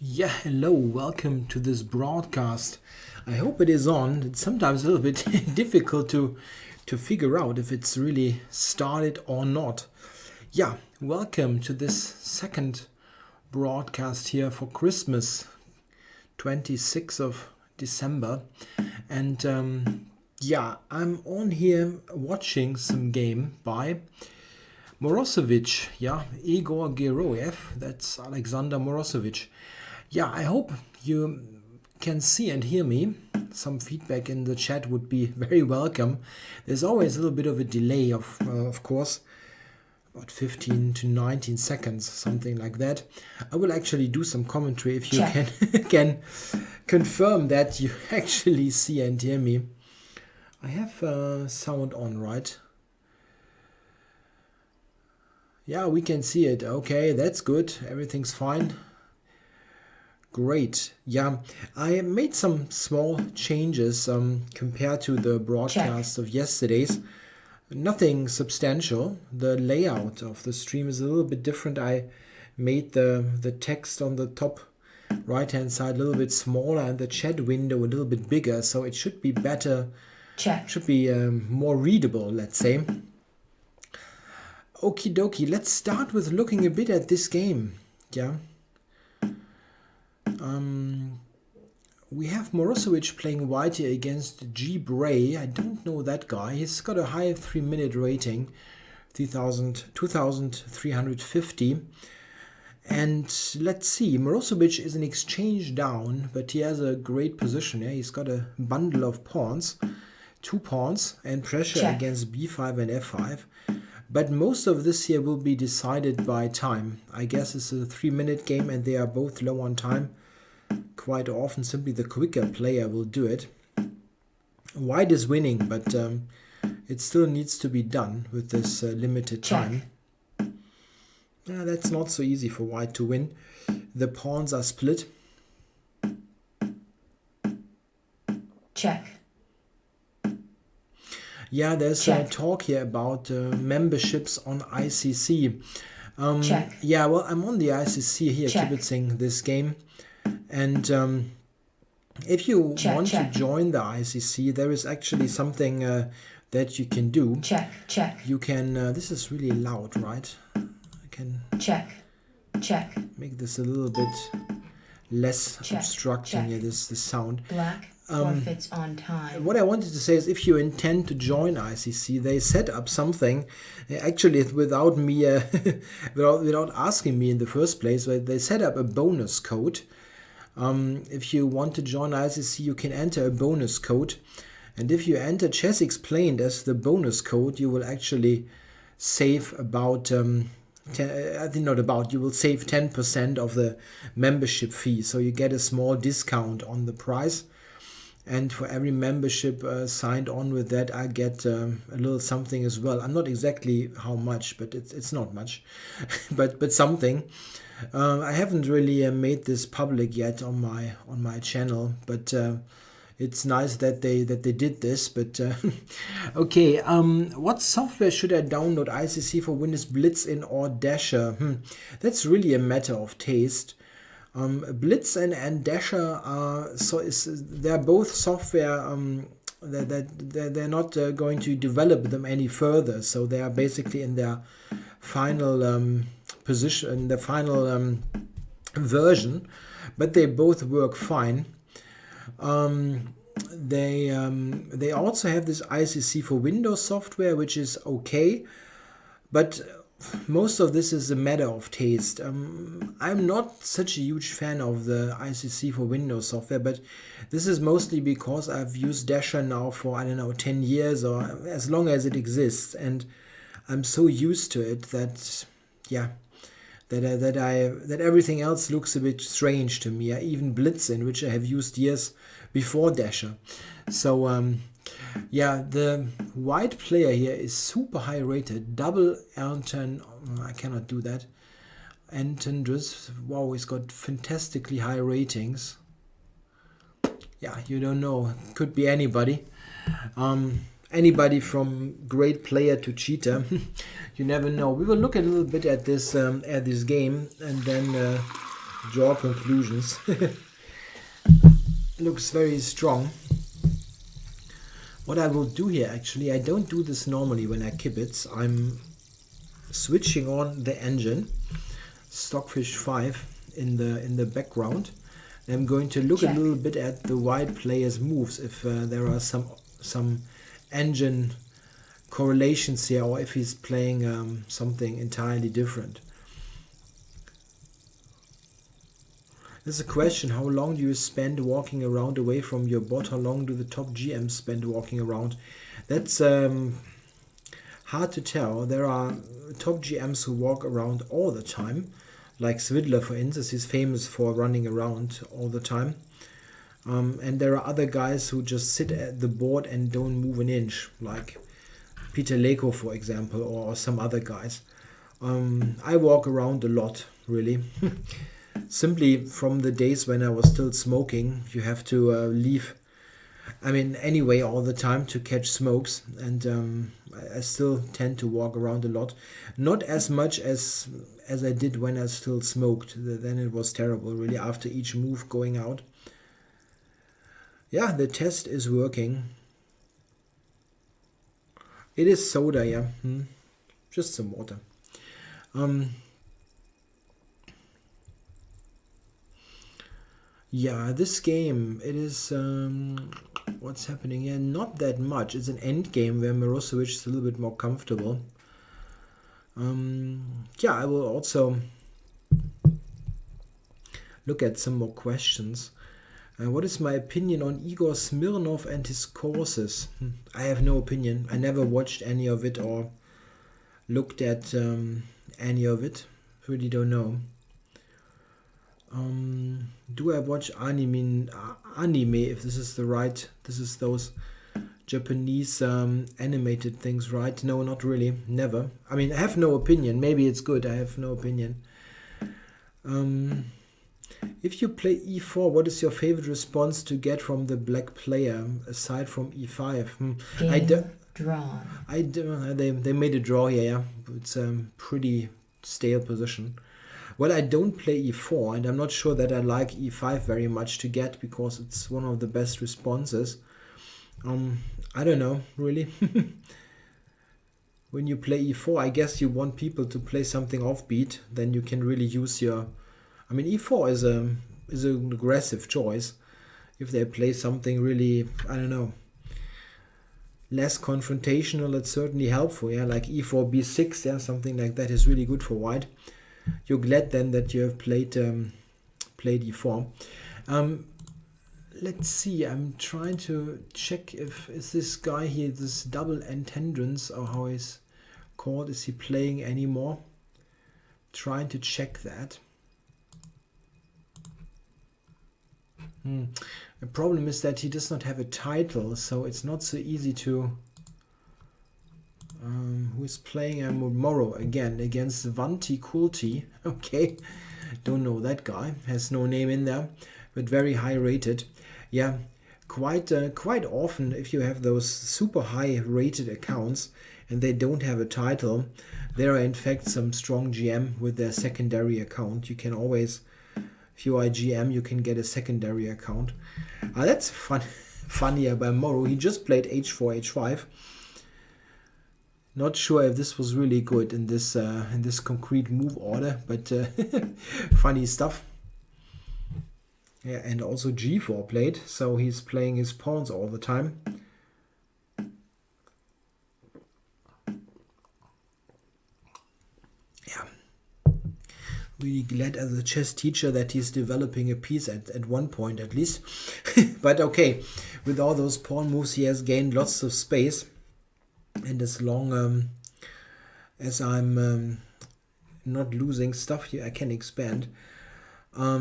Yeah, hello, welcome to this broadcast. I hope it is on. It's sometimes a little bit difficult to figure out if it's really started or not. Yeah, welcome to this second broadcast here for Christmas, 26th of December. And yeah, I'm on here watching some game by Morozovic, yeah, Igor Geroev, that's Alexander Morozovic. Yeah, I hope you can see and hear me. Some feedback in the chat would be very welcome. There's always a little bit of a delay, of course, about 15 to 19 seconds, something like that. I will actually do some commentary if you can confirm that you actually see and hear me. I have sound on, right? Yeah, we can see it. Okay, that's good. Everything's fine. Great. Yeah, I made some small changes compared to the broadcast of yesterday's. Nothing substantial. The layout of the stream is a little bit different. I made the text on the top right hand side a little bit smaller and the chat window a little bit bigger, so it should be better. Should be more readable, let's say. Okie dokie, let's start with looking a bit at this game. Yeah. We have Morozovic playing white here against G. Bray. I don't know that guy. He's got a high 3-minute rating, 2,350. And let's see, Morozovic is an exchange down, but he has a great position. Yeah? He's got a bundle of pawns, 2 pawns, and pressure against b5 and f5. But most of this here will be decided by time. I guess it's a 3-minute game and they are both low on time. Quite often simply the quicker player will do it. White is winning, but it still needs to be done with this limited time. That's not so easy for white to win. The pawns are split. Yeah, there's a talk here about memberships on ICC. Yeah, well, I'm on the ICC here kibitzing this game. And if you want to join the ICC, there is actually something that you can do. You can, this is really loud, right? I can make this a little bit less obstructing here, this sound. Forfeits on time. What I wanted to say is if you intend to join ICC, they set up something, actually without me, without asking me in the first place, they set up a bonus code. If you want to join ICC, you can enter a bonus code. And if you enter Chess Explained as the bonus code, you will actually save about, you will save 10% of the membership fee. So you get a small discount on the price. And for every membership signed on with that, I get a little something as well. I'm not exactly how much, but it's not much, but something. I haven't really made this public yet on my channel, but it's nice that they did this. But okay, what software should I download ICC for Windows Blitz-in or Dasher? That's really a matter of taste. Blitz and Dasher are they're both software that they're not going to develop them any further, so they are basically in their final position, the final version, but they both work fine. They also have this ICC for Windows software, which is okay, but most of this is a matter of taste. I'm not such a huge fan of the ICC for Windows software, but this is mostly because I've used Dasher now for, I don't know, 10 years or as long as it exists, and I'm so used to it that, yeah, that everything else looks a bit strange to me. Even Blitz-in, which I have used years before Dasher. So yeah, the white player here is super high rated. Double Anton, I cannot do that. Anton Dris, wow, he's got fantastically high ratings. Yeah, you don't know, could be anybody. Anybody from great player to cheater. You never know. We will look a little bit at this game, and then draw conclusions. Looks very strong. What I will do here, actually, I don't do this normally when I kibitz. I'm switching on the engine, Stockfish 5, in the background. I'm going to look a little bit at the white player's moves, if there are some engine correlations here, or if he's playing something entirely different. There's a question: how long do you spend walking around away from your bot? How long do the top GMs spend walking around? That's hard to tell. There are top GMs who walk around all the time, like Svidler, for instance. He's famous for running around all the time. And there are other guys who just sit at the board and don't move an inch, like Peter Leko, for example, or some other guys. I walk around a lot, really. Simply from the days when I was still smoking, you have to leave, anyway, all the time to catch smokes, and I still tend to walk around a lot. Not as much as I did when I still smoked. Then it was terrible, really, after each move going out. Yeah, the test is working. It is soda, yeah. Just some water. Yeah, this game, it is, what's happening here? Not that much. It's an end game where Mirosevic is a little bit more comfortable. Yeah, I will also look at some more questions. What is my opinion on Igor Smirnov and his courses? I have no opinion. I never watched any of it or looked at any of it. Really don't know. Do I watch anime, if this is the right, this is those Japanese animated things, right? No, not really, never. I have no opinion. Maybe it's good, I have no opinion. If you play e4, what is your favorite response to get from the black player, aside from e5? Drawn. They made a draw here, yeah. It's a pretty stale position. Well, I don't play e4, and I'm not sure that I like e5 very much to get, because it's one of the best responses. I don't know, really. When you play e4, I guess you want people to play something offbeat, then you can really use your... e4 is an aggressive choice. If they play something really, I don't know, less confrontational, it's certainly helpful, yeah, like e4, b6, yeah, something like that is really good for white. You're glad then that you have played e4. Let's see, I'm trying to check if is this guy here, this double entendrons, or how he's called, is he playing anymore? Trying to check that. The problem is that he does not have a title, so it's not so easy to... who's playing tomorrow again against Vanti Kulti. Okay, don't know that guy, has no name in there, but very high rated. Yeah, quite often, if you have those super high rated accounts and they don't have a title, there are in fact some strong GM with their secondary account. You can always, if you are a GM, you can get a secondary account. That's funnier by Moro. He just played h4, h5. Not sure if this was really good in this concrete move order, but funny stuff. Yeah, and also g4 played, so he's playing his pawns all the time. Yeah, really glad as a chess teacher that he's developing a piece at one point at least. But okay, with all those pawn moves, he has gained lots of space. And as long as I'm not losing stuff here, I can expand. Are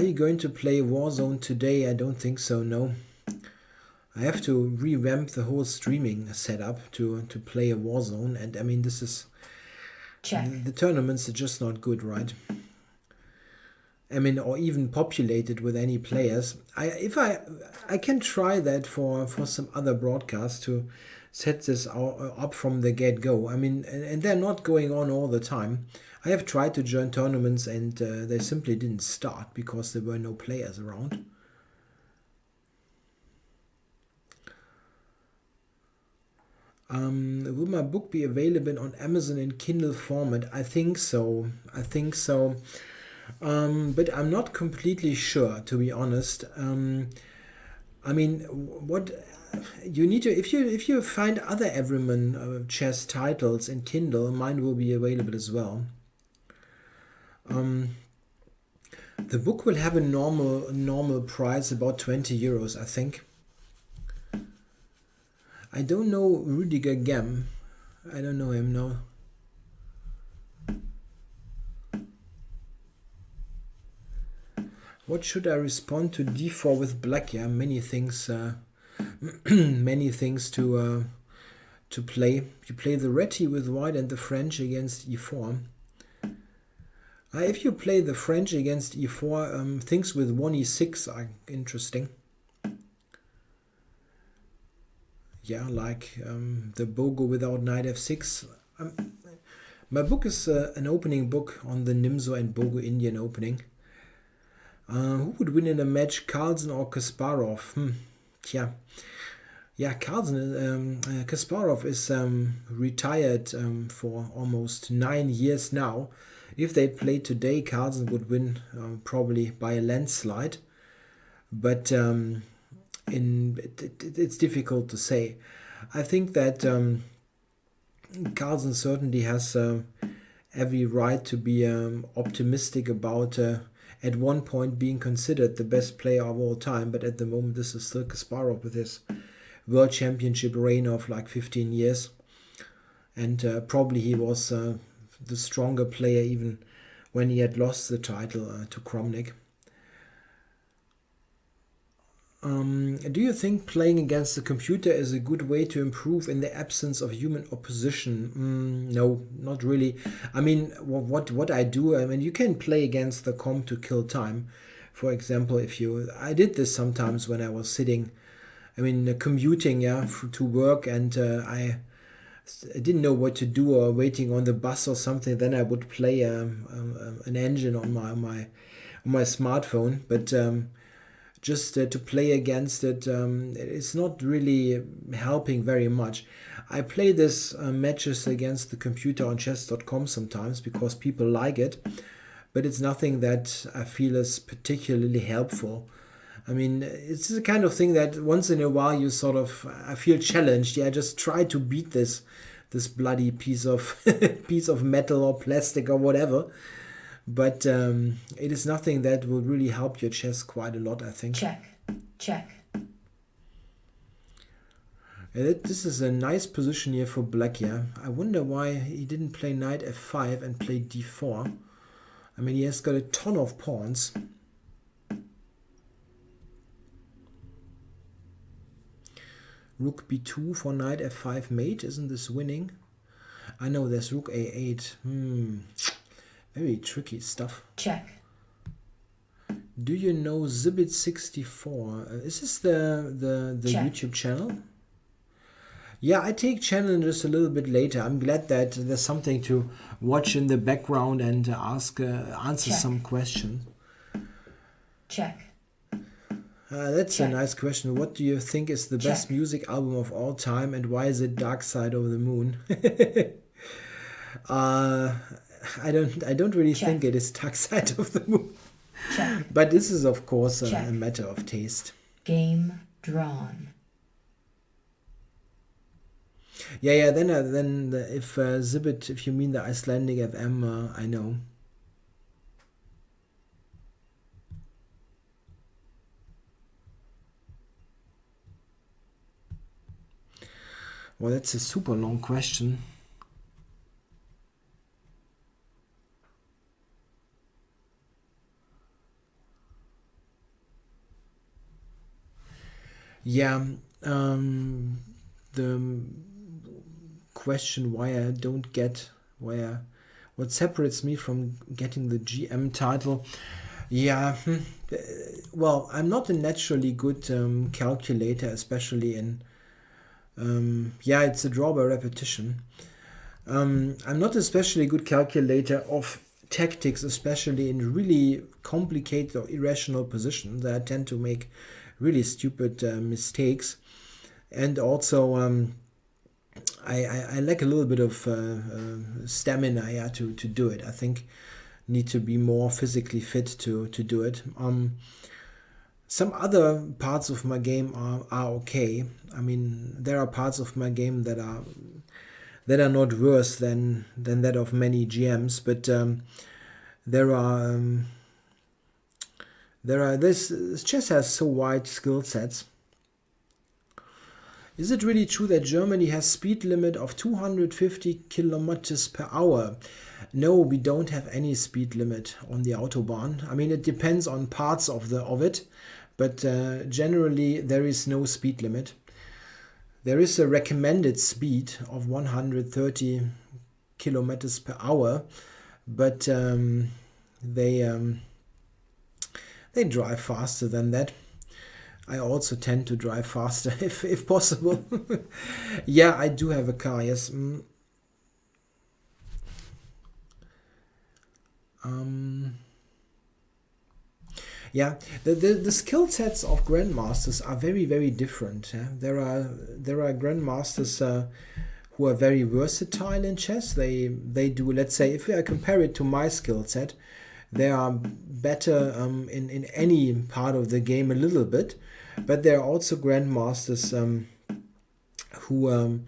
you going to play Warzone today? I don't think so, no. I have to revamp the whole streaming setup to play a Warzone. And this is... Check. The tournaments are just not good, right? Or even populated with any players. I can try that for some other broadcasts to set this up from the get-go. And they're not going on all the time. I have tried to join tournaments and they simply didn't start because there were no players around. Will my book be available on Amazon in Kindle format? I think so. But I'm not completely sure, to be honest. I mean, what you need to, if you find other Everyman chess titles in Kindle, mine will be available as well. The book will have a normal price, about 20 euros, I think. I don't know Rudiger Gem. I don't know him, no. What should I respond to d4 with black? Yeah, many things many things to play. You play the Reti with white and the French against e4. If you play the French against e4, things with 1 e6 are interesting. Yeah, like the Bogo without knight f6. My book is an opening book on the Nimzo and Bogo Indian opening. Who would win in a match, Carlsen or Kasparov? Yeah, Carlsen. Kasparov is retired for almost 9 years now. If they played today, Carlsen would win probably by a landslide. But it's difficult to say. I think that Carlsen certainly has every right to be optimistic about at one point being considered the best player of all time, but at the moment this is still Kasparov with his world championship reign of like 15 years, and probably he was the stronger player even when he had lost the title to Kramnik. Do you think playing against the computer is a good way to improve in the absence of human opposition? No, not really. I mean, what I do, I mean, you can play against the comp to kill time. For example, I did this sometimes when I was sitting, I mean, commuting, to work, and I didn't know what to do, or waiting on the bus or something. Then I would play an engine on my smartphone, but just to play against it, it's not really helping very much. I play this matches against the computer on chess.com sometimes because people like it, but it's nothing that I feel is particularly helpful. I mean, it's the kind of thing that once in a while you sort of, I feel challenged. Yeah, just try to beat this bloody piece of piece of metal or plastic or whatever. But it is nothing that will really help your chess quite a lot, I think. Check. This is a nice position here for black, yeah. I wonder why he didn't play knight f5 and play d4. I mean, he has got a ton of pawns. Rook b2 for knight f5 mate. Isn't this winning? I know there's rook a8. Very tricky stuff. Check. Do you know Zibit64? Is this the YouTube channel? Yeah, I take challenges a little bit later. I'm glad that there's something to watch in the background and answer some questions. Check. That's a nice question. What do you think is the best music album of all time, and why is it Dark Side of the Moon? I don't really think it is Dark Side of the Moon. But this is of course a matter of taste. Game drawn. Yeah. Then if Zibit, if you mean the Icelandic FM, I know. Well, that's a super long question. Yeah, the question why I don't get what separates me from getting the GM title. Yeah, well, I'm not a naturally good calculator, especially in it's a draw by repetition. I'm not especially good calculator of tactics, especially in really complicated or irrational positions. I tend to make really stupid mistakes, and also I lack a little bit of stamina, yeah, to do it. I think need to be more physically fit to do it. Some other parts of my game are okay. I mean, there are parts of my game that are not worse than that of many GMs, but there are this chess has so wide skill sets. Is it really true that Germany has speed limit of 250 kilometers per hour? No, we don't have any speed limit on the Autobahn. I mean, it depends on parts of it, but generally there is no speed limit. There is a recommended speed of 130 kilometers per hour, but they drive faster than that. I also tend to drive faster if possible. Yeah, I do have a car, yes. Yeah, the skill sets of grandmasters are very, very different. Yeah? There are grandmasters who are very versatile in chess. They do, let's say, if I compare it to my skill set, they are better in any part of the game a little bit. But there are also grandmasters who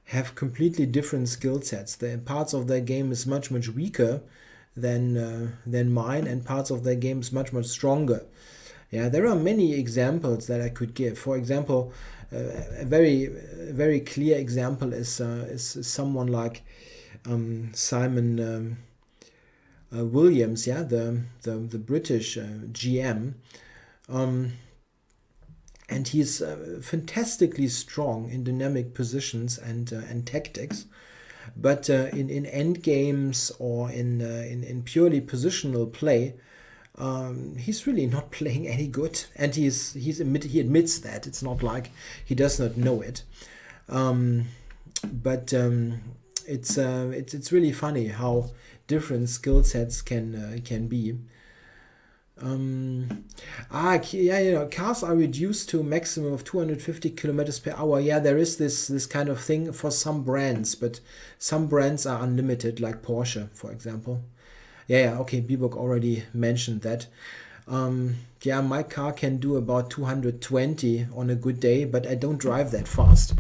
have completely different skill sets. The parts of their game is much weaker than mine, and parts of their game is much stronger. Yeah, there are many examples that I could give. For example, a very clear example is someone like Simon Williams, yeah, the British GM. And he's fantastically strong in dynamic positions and tactics, but in end games or in purely positional play, he's really not playing any good, and he admits that. It's not like he does not know it, but it's really funny how different skill sets can be. Yeah, cars are reduced to a maximum of 250 kilometers per hour. Yeah, there is this kind of thing for some brands, but some brands are unlimited, like Porsche, for example. Yeah, okay, Bibok already mentioned that. Yeah, my car can do about 220 on a good day, but I don't drive that fast.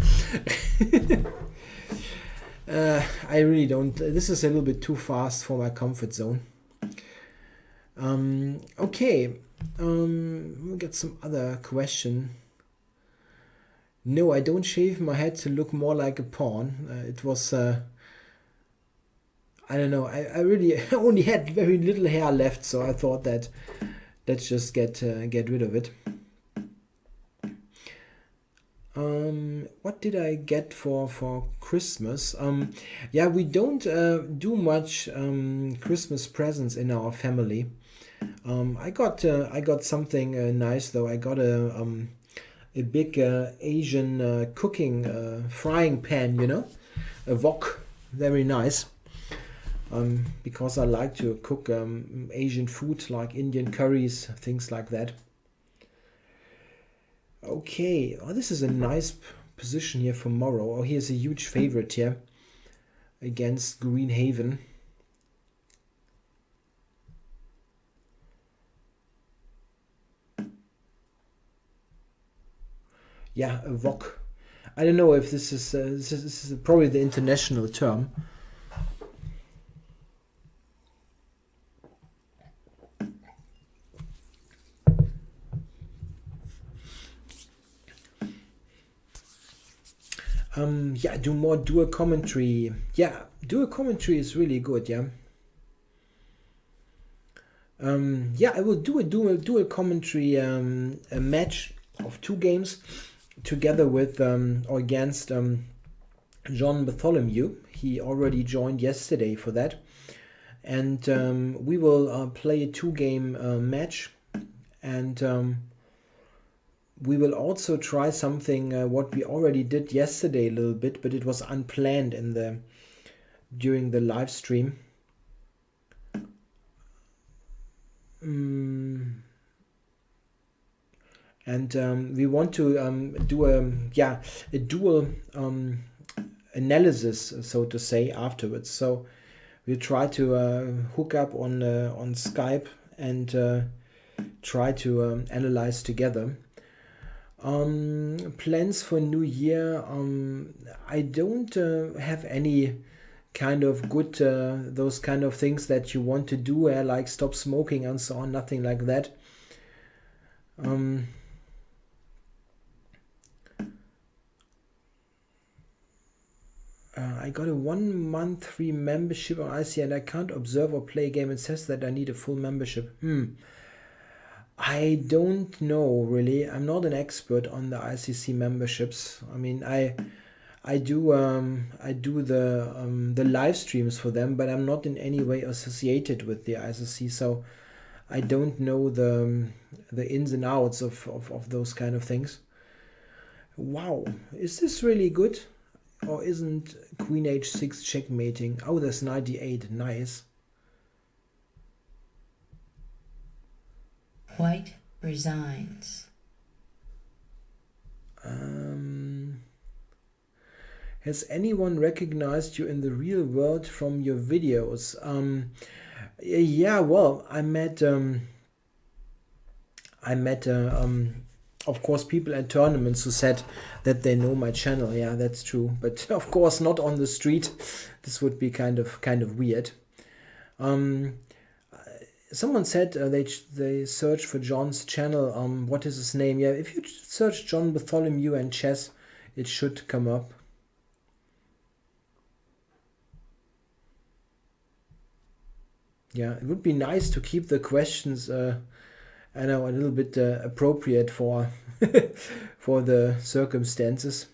I really don't. This is a little bit too fast for my comfort zone. Okay, we'll get some other question. No, I don't shave my head to look more like a pawn. It was, I don't know, I really only had very little hair left, so I thought that let's just get rid of it. What did I get for Christmas? Yeah, we don't do much Christmas presents in our family. I got something nice though. I got a big Asian cooking frying pan, a wok, very nice. Because I like to cook Asian food like Indian curries, things like that. Okay, this is a nice position here for Morrow. Here's a huge favorite here against Greenhaven. Yeah, a wok. I don't know if this is probably the international term. Yeah, do more dual commentary. Yeah, dual commentary is really good, yeah. Yeah, I will do a dual commentary a match of 2 games together with or against John Bartholomew. He already joined yesterday for that, and we will play a 2-game match, and we will also try something what we already did yesterday a little bit, but it was unplanned in during the live stream. And we want to do a dual analysis, so to say, afterwards. So we try to hook up on Skype and try to analyze together. Plans for New Year. I don't have any kind of good those kind of things that you want to do, like stop smoking and so on. Nothing like that. I got a 1 month free membership on IC and I can't observe or play a game. It says that I need a full membership. I don't know really. I'm not an expert on the ICC memberships. I mean, I do the live streams for them, but I'm not in any way associated with the ICC, so I don't know the ins and outs of those kind of things. Wow, is this really good? Or isn't Queen H6 checkmating? Oh, there's 98. Nice. White resigns. Has anyone recognized you in the real world from your videos? Yeah, well, I met of course, people at tournaments who said that they know my channel. Yeah, that's true. But of course, not on the street. This would be kind of weird. Someone said they searched for John's channel. What is his name? Yeah, if you search John Bartholomew and chess, it should come up. Yeah, it would be nice to keep the questions I know, a little bit appropriate for for the circumstances.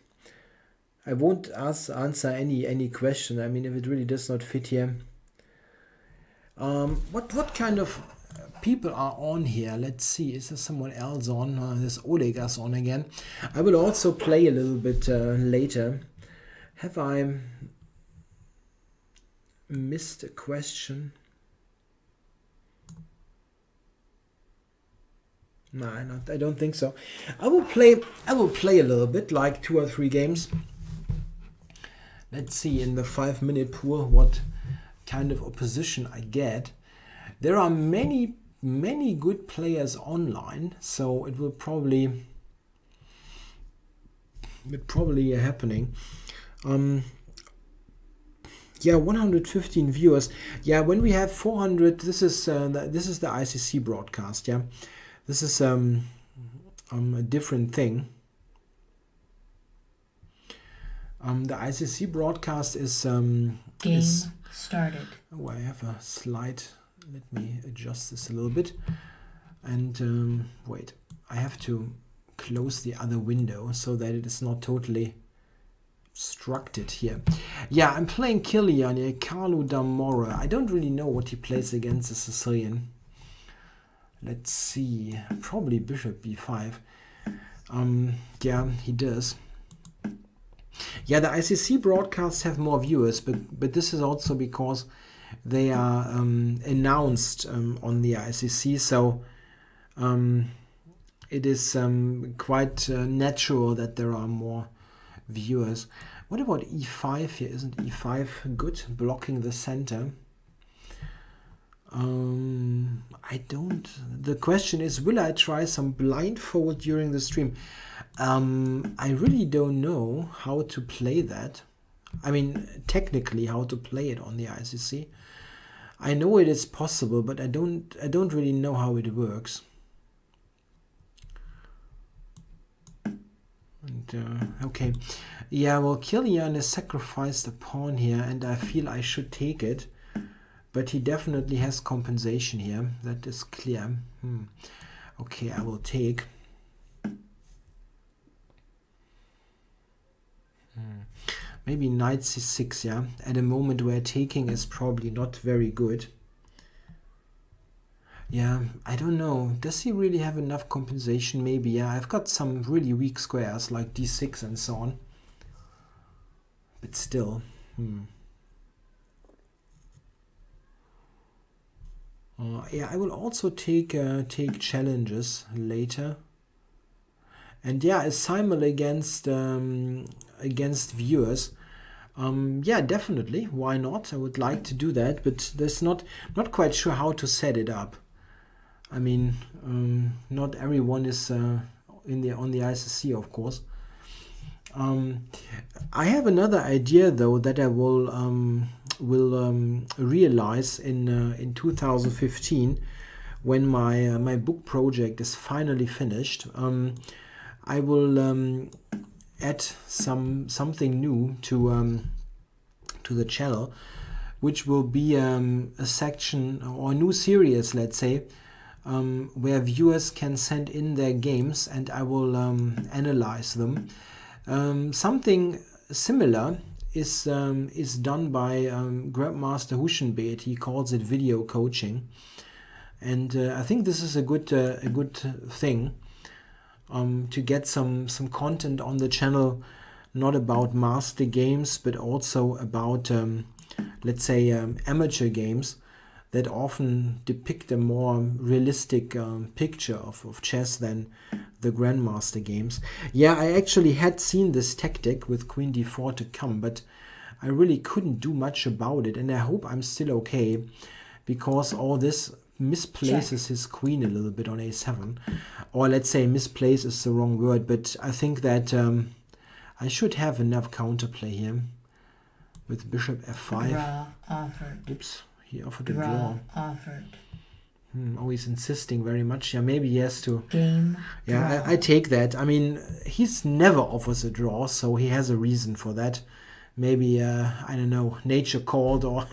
I won't answer any question. I mean, if it really does not fit here. What kind of people are on here? Let's see. Is there someone else on? There's Olegas on again. I will also play a little bit later. Have I missed a question? No, I don't think so. I will play a little bit, like 2 or 3 games. Let's see in the 5-minute pool what kind of opposition I get. There are many good players online, so it will probably happening. Yeah, 115 viewers. Yeah, when we have 400, this is the ICC broadcast. Yeah. This is a different thing. The ICC broadcast is Game started. Oh, I have a slide. Let me adjust this a little bit. And wait, I have to close the other window so that it is not totally obstructed here. Yeah, I'm playing Kilian, Carlo Damora. I don't really know what he plays against the Sicilian. Let's see, probably bishop b5. Yeah, he does. Yeah, the ICC broadcasts have more viewers, but this is also because they are announced on the ICC, so it is quite natural that there are more viewers. What about e5 here? Isn't e5 good, blocking the center? The question is, will I try some blindfold during the stream? I really don't know how to play that. I mean, technically how to play it on the ICC. I know it is possible, but I don't really know how it works. And, okay. Yeah, well, Kilian has sacrificed a pawn here, and I feel I should take it. But he definitely has compensation here. That is clear. Okay, I will take. Maybe knight c6, yeah? At a moment where taking is probably not very good. Yeah, I don't know. Does he really have enough compensation? Maybe, yeah. I've got some really weak squares like d6 and so on. But still, Yeah, I will also take challenges later. And yeah, a simul against viewers. Yeah, definitely. Why not? I would like to do that, but there's not quite sure how to set it up. I mean, not everyone is in the on the ICC, of course. I have another idea though that I will realize in 2015 when my book project is finally finished. I will add something new to the channel, which will be a section or a new series, let's say, where viewers can send in their games and I will analyze them. Something similar is done by Grandmaster Huschenbeet. He calls it video coaching, and I think this is a good thing to get some content on the channel, not about master games, but also about let's say amateur games that often depict a more realistic picture of chess than the Grandmaster games. Yeah, I actually had seen this tactic with Queen d4 to come, but I really couldn't do much about it, and I hope I'm still okay, because all this misplaces his queen a little bit on a7. Or let's say misplace is the wrong word, but I think that I should have enough counterplay here with bishop f5. Draw offered. Oops, he offered a Draw draw. offered. Oh, he's insisting very much. Yeah, maybe he has to. Game. Yeah, draw. I take that. I mean, he's never offers a draw, so he has a reason for that. Maybe, I don't know, nature called or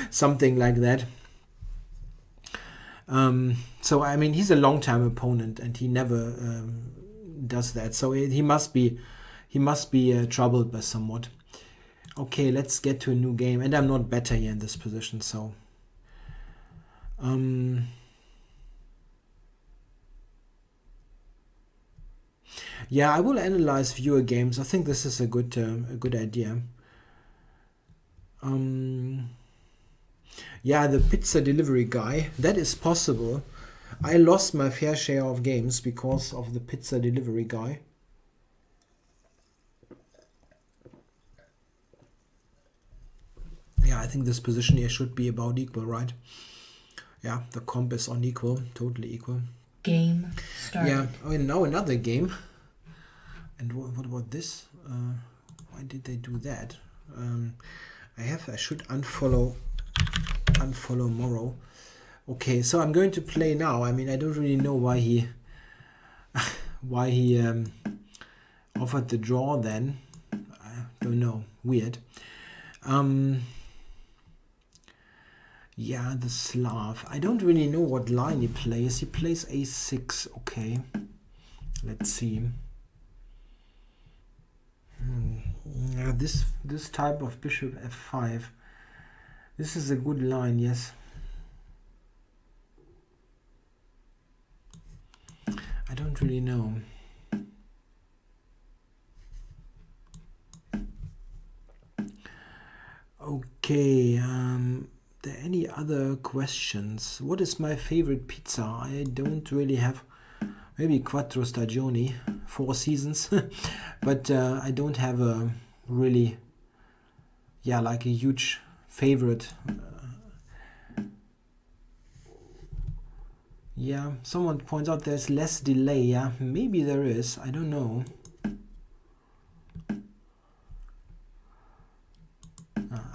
something like that. So, I mean, he's a long-time opponent and he never does that. So he must be troubled by somewhat. Okay, let's get to a new game. And I'm not better here in this position, so... yeah, I will analyze viewer games. I think this is a good idea. Yeah, the pizza delivery guy. That is possible. I lost my fair share of games because of the pizza delivery guy. Yeah, I think this position here should be about equal, right? Yeah, the comp is unequal, totally equal. Game started. Yeah, oh, and now another game. And what about this? Why did they do that? I should unfollow Morrow. Okay, so I'm going to play now. I mean, I don't really know why he offered the draw then. I don't know. Weird. Yeah, the Slav. I don't really know what line he plays. He plays a6. Okay. Let's see. Yeah, this type of bishop f5. This is a good line, yes. I don't really know. Okay, there any other questions? What is my favorite pizza? I don't really have. Maybe Quattro Stagioni, 4 seasons, but I don't have a really, yeah, like a huge favorite. Yeah, someone points out there's less delay. Yeah, maybe there is. I don't know.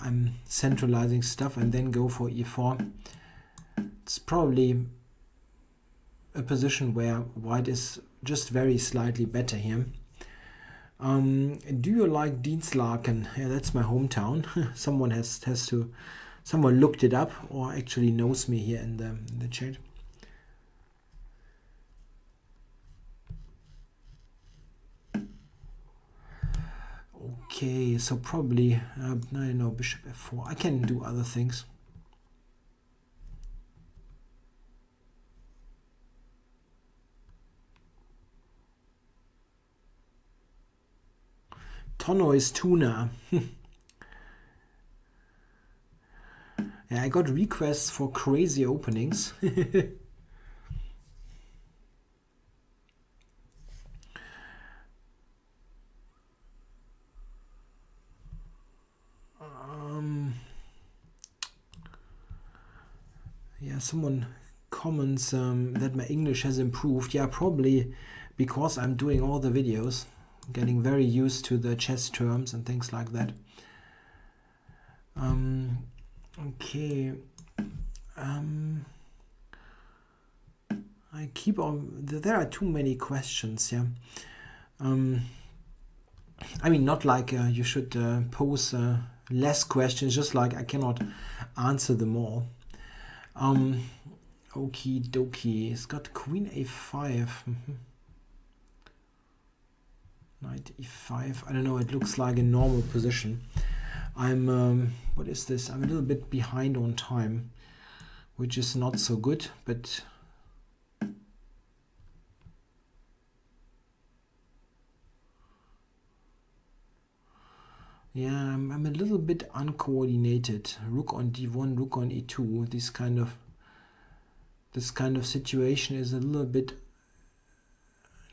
I'm centralizing stuff and then go for e4. It's probably a position where white is just very slightly better here. Do you like Dienstlaken? Yeah, that's my hometown. Someone looked it up or actually knows me here in the chat. Okay, so probably I don't know, bishop f4. I can do other things. Tonno is tuna. Yeah, I got requests for crazy openings. Yeah, someone comments that my English has improved. Yeah, probably because I'm doing all the videos, getting very used to the chess terms and things like that. Okay. I keep on. There are too many questions. Yeah. I mean, not like you should pose less questions. Just like I cannot answer them all. Okie dokie. It's got Queen A5. Knight E5. I don't know. It looks like a normal position. I'm. What is this? I'm a little bit behind on time, which is not so good. But yeah, I'm a little bit uncoordinated. Rook on D1, Rook on E2. This kind of situation is a little bit.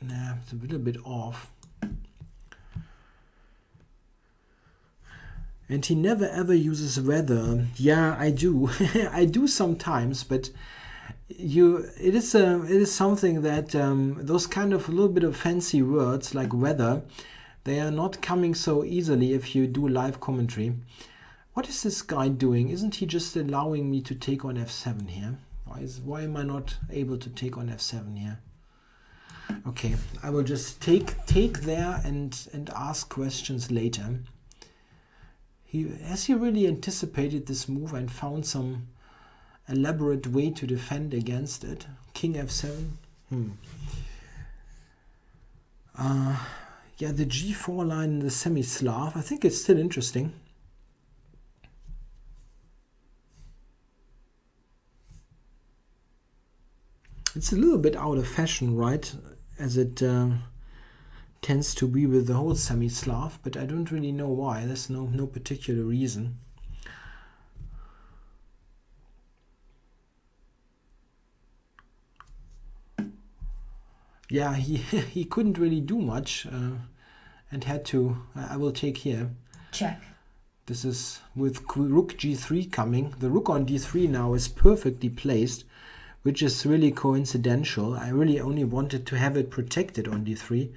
Nah, it's a little bit off. And he never ever uses weather. Yeah, I do. I do sometimes, but it is something that those kind of a little bit of fancy words like weather, they are not coming so easily if you do live commentary. What is this guy doing? Isn't he just allowing me to take on F7 here? Why am I not able to take on F7 here? Okay, I will just take there and ask questions later. Has he really anticipated this move and found some elaborate way to defend against it? King F7? Yeah, the G4 line in the semi-Slav. I think it's still interesting. It's a little bit out of fashion, right? As it tends to be with the whole semi-Slav, but I don't really know why. There's no particular reason. Yeah, he couldn't really do much and had to. I will take here. Check. This is with Rook G3 coming. The Rook on D3 now is perfectly placed, which is really coincidental. I really only wanted to have it protected on D3.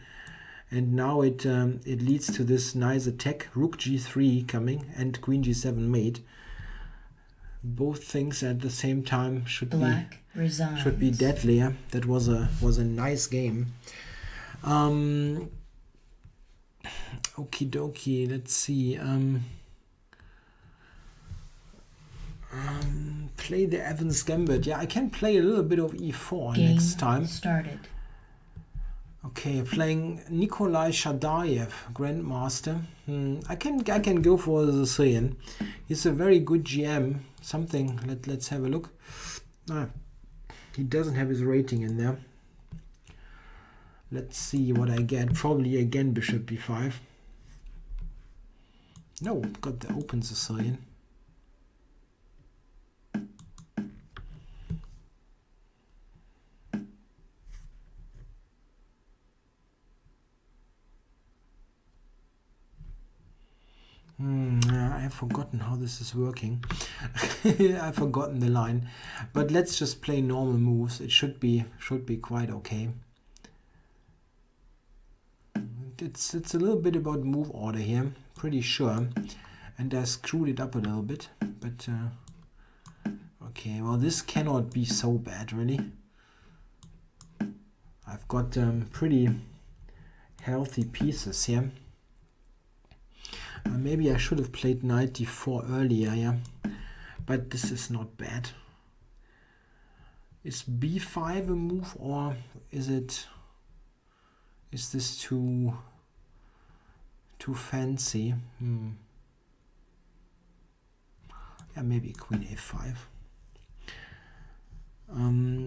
And now it leads to this nice attack. Rook G3 coming and Queen G7 mate. Both things at the same time should be deadly. That was a nice game. Okie dokie. Let's see. Play the Evans Gambit. Yeah, I can play a little bit of E4 Game next time. Started. Okay, playing Nikolai Shadayev, Grandmaster. I can go for the Sicilian. He's a very good GM. Something. Let's have a look. He doesn't have his rating in there. Let's see what I get. Probably again Bishop B5. No, got the open Sicilian. I've forgotten how this is working. I've forgotten the line, but let's just play normal moves. It should be quite okay. It's a little bit about move order here, pretty sure, and I screwed it up a little bit. But okay, well this cannot be so bad, really. I've got pretty healthy pieces here. Maybe I should have played knight d4 earlier, yeah. But this is not bad. Is b5 a move, or is this too fancy? Yeah, maybe queen a5.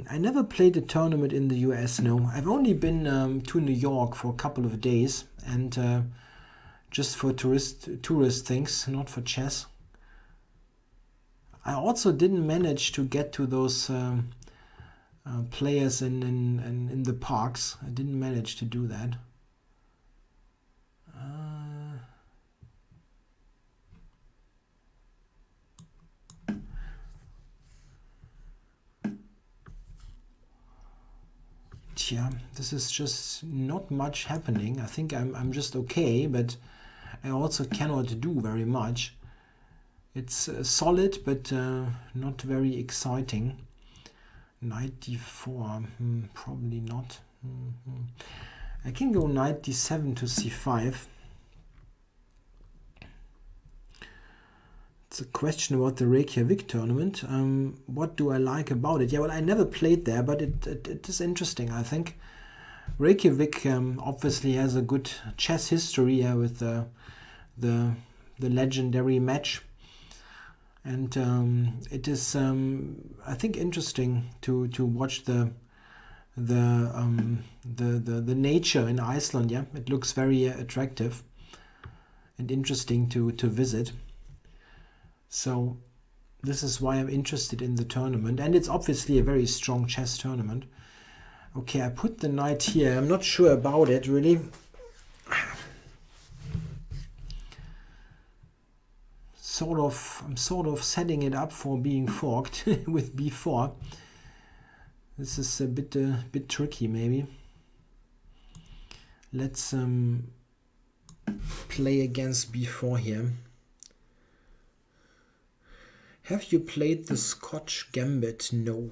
I never played a tournament in the US, no. I've only been to New York for a couple of days, and just for tourist things, not for chess. I also didn't manage to get to those players in the parks. I didn't manage to do that. Yeah, this is just not much happening. I think I'm just okay, but I also cannot do very much. It's solid, but not very exciting. Knight d4, probably not. I can go knight d7 to c5. It's a question about the Reykjavik tournament. What do I like about it? Yeah, well, I never played there, but it is interesting, I think. Reykjavik obviously has a good chess history with the legendary match. And it is, I think, interesting to watch the nature in Iceland. Yeah, it looks very attractive and interesting to visit. So this is why I'm interested in the tournament, and it's obviously a very strong chess tournament. Okay, I put the knight here. I'm not sure about it really. I'm sort of setting it up for being forked with b4. This is a bit tricky maybe. Let's play against b4 here. Have you played the Scotch Gambit? No.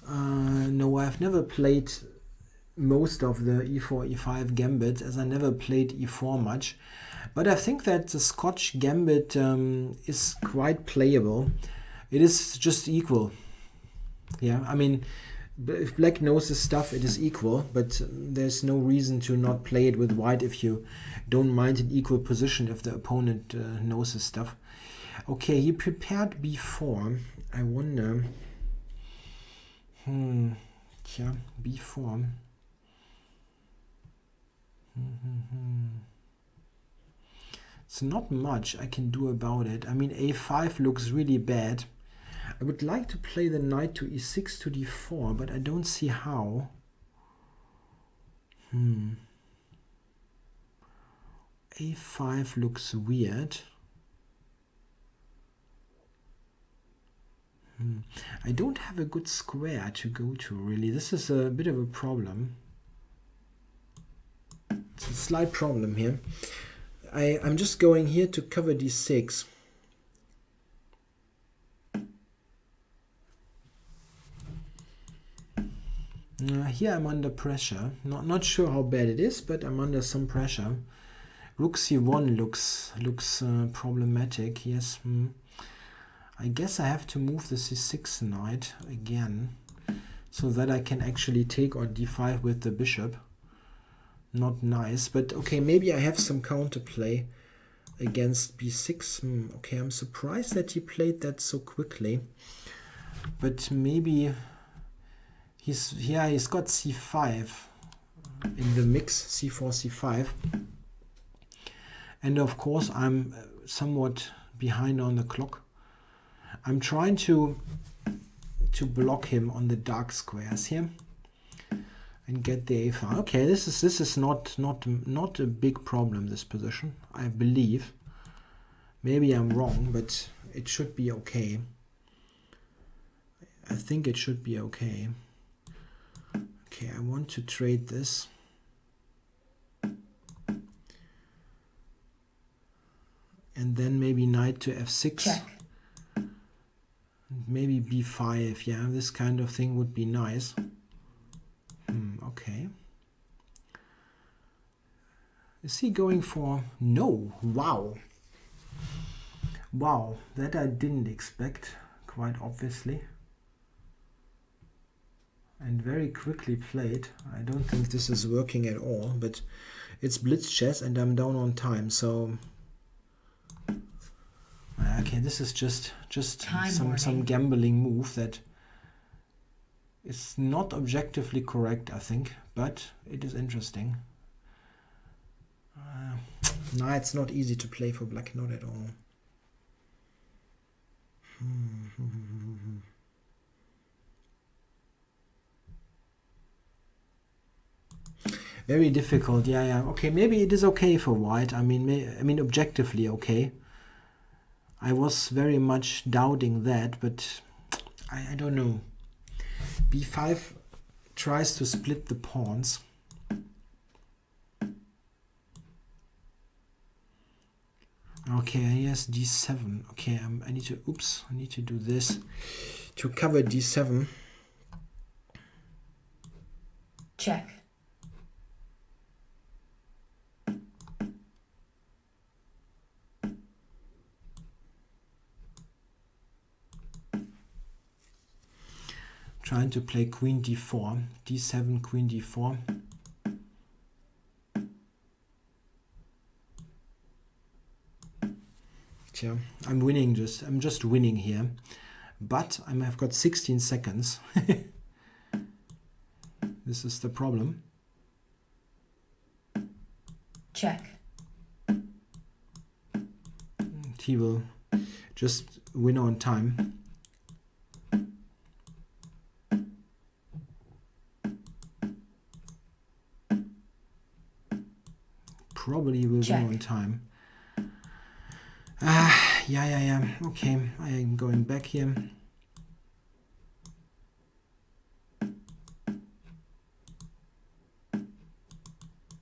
No, I've never played most of the e4, e5 gambits, as I never played e4 much. But I think that the Scotch Gambit is quite playable. It is just equal. Yeah, I mean, if black knows his stuff, it is equal, but there's no reason to not play it with white if you don't mind an equal position if the opponent knows his stuff. Okay, he prepared b4. I wonder. Yeah, b4. It's not much I can do about it. I mean, a5 looks really bad. I would like to play the knight to e6 to d4, but I don't see how. a5 looks weird. I don't have a good square to go to, really. This is a bit of a problem. It's a slight problem here. I'm just going here to cover d6. Here I'm under pressure. Not sure how bad it is, but I'm under some pressure. Rook c1 looks problematic. Yes. I guess I have to move the c6 knight again, so that I can actually take on d5 with the bishop. Not nice, but okay, maybe I have some counterplay against b6. Okay, I'm surprised that he played that so quickly, but maybe he's got c5 in the mix, c4, c5, and of course I'm somewhat behind on the clock. I'm trying to block him on the dark squares here and get the a5. Okay, this is not a big problem, this position, I believe. Maybe I'm wrong, but it should be okay. I think it should be okay. Okay, I want to trade this. And then maybe knight to f6. Check. Maybe b5. Yeah, this kind of thing would be nice. Okay. Is he going for... No. Wow. Wow, that I didn't expect, quite obviously. And very quickly played. I don't think this is working at all, but it's blitz chess and I'm down on time, so... Okay, this is just some gambling move that is not objectively correct, I think, but it is interesting. No, it's not easy to play for black, not at all. Very difficult. Yeah, yeah. Okay, maybe it is okay for white. I mean, objectively okay. I was very much doubting that, but I don't know. b5 tries to split the pawns. Okay, yes, d7. Okay, I need to. Oops, I need to do this to cover d7. Check. Trying to play queen d4, d7, queen d4. Yeah, I'm winning. I'm just winning here, but I've got 16 seconds. This is the problem. Check. He will just win on time. Probably will win on time. Yeah. Okay, I am going back here.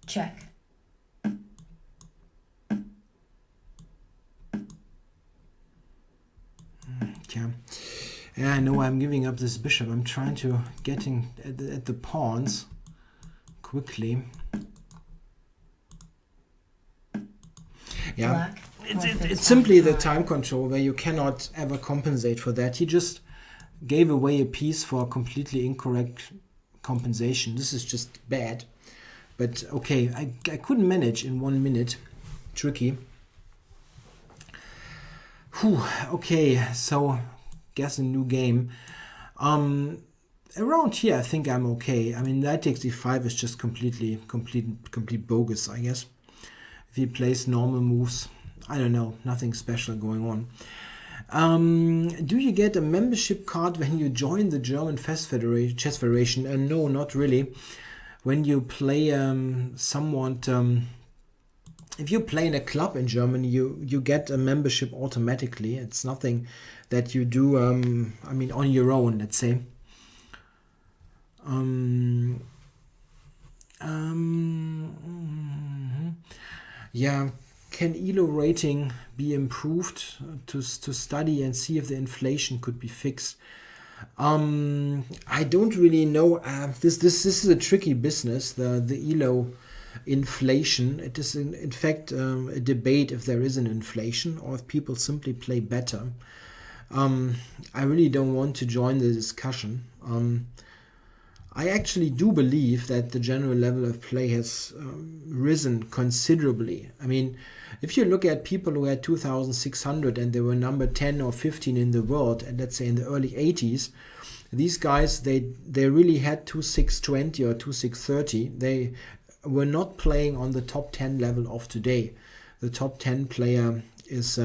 Check. Yeah, I know I'm giving up this bishop. I'm trying to get in at the pawns quickly. Yeah. Black. It's simply the time control where you cannot ever compensate for that. He just gave away a piece for a completely incorrect compensation. This is just bad. But okay, I couldn't manage in 1 minute. Tricky. Whew, okay, so guess a new game. Around here I think I'm okay. I mean, knight takes d5 is just complete bogus, I guess. If he plays normal moves, I don't know, nothing special going on. Do you get a membership card when you join the German Chess Federation? No, not really. When you play somewhat, if you play in a club in Germany, you get a membership automatically. It's nothing that you do, I mean, on your own, let's say. Yeah, can ELO rating be improved to study and see if the inflation could be fixed? I don't really know. This is a tricky business. The ELO inflation. It is in fact a debate if there is an inflation or if people simply play better. I really don't want to join the discussion. I actually do believe that the general level of play has risen considerably. I mean, if you look at people who had 2,600 and they were number 10 or 15 in the world, and let's say in the early 80s, these guys, they really had 2,620 or 2,630. They were not playing on the top 10 level of today. The top 10 player is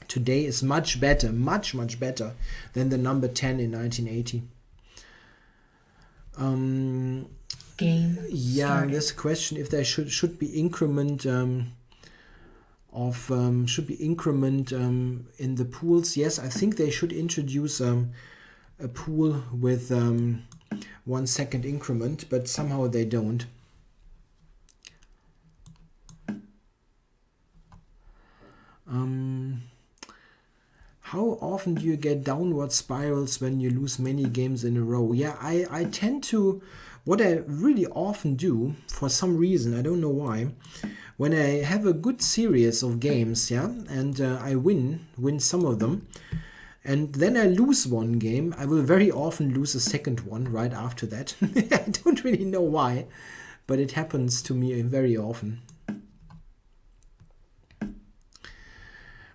today is much better, much better than the number 10 in 1980. Yeah, started. there's a question if there should be increment in the pools. Yes, I think they should introduce a pool with 1 second increment, but somehow they don't. How often do you get downward spirals when you lose many games in a row? Yeah, I tend to, what I really often do, for some reason, I don't know why, when I have a good series of games, yeah, and I win some of them, and then I lose one game, I will very often lose a second one right after that. I don't really know why, but it happens to me very often.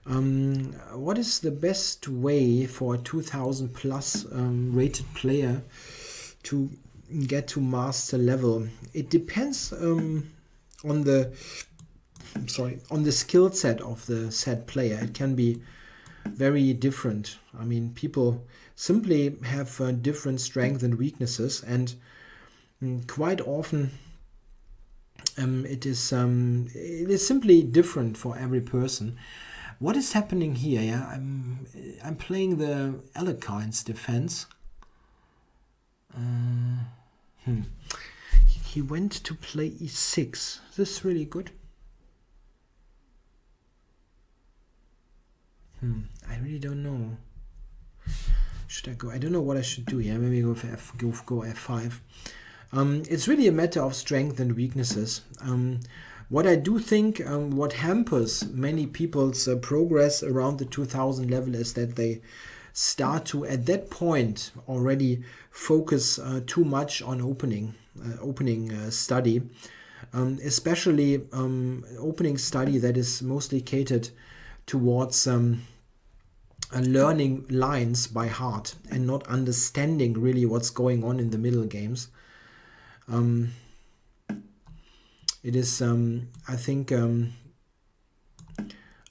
What is the best way for a 2000 plus rated player to get to master level? It depends on the skill set of the said player. It can be very different. I mean, people simply have different strengths and weaknesses, and quite often it is simply different for every person. What is happening here? Yeah, I'm playing the Alekhines defense. He went to play e6. Is this really good? I really don't know. Should I go? I don't know what I should do here. Maybe go for go f5. It's really a matter of strength and weaknesses. What I do think, what hampers many people's progress around the 2000 level is that they start to, at that point, already focus too much on opening study, especially opening study that is mostly catered towards learning lines by heart and not understanding really what's going on in the middle games. It is, I think,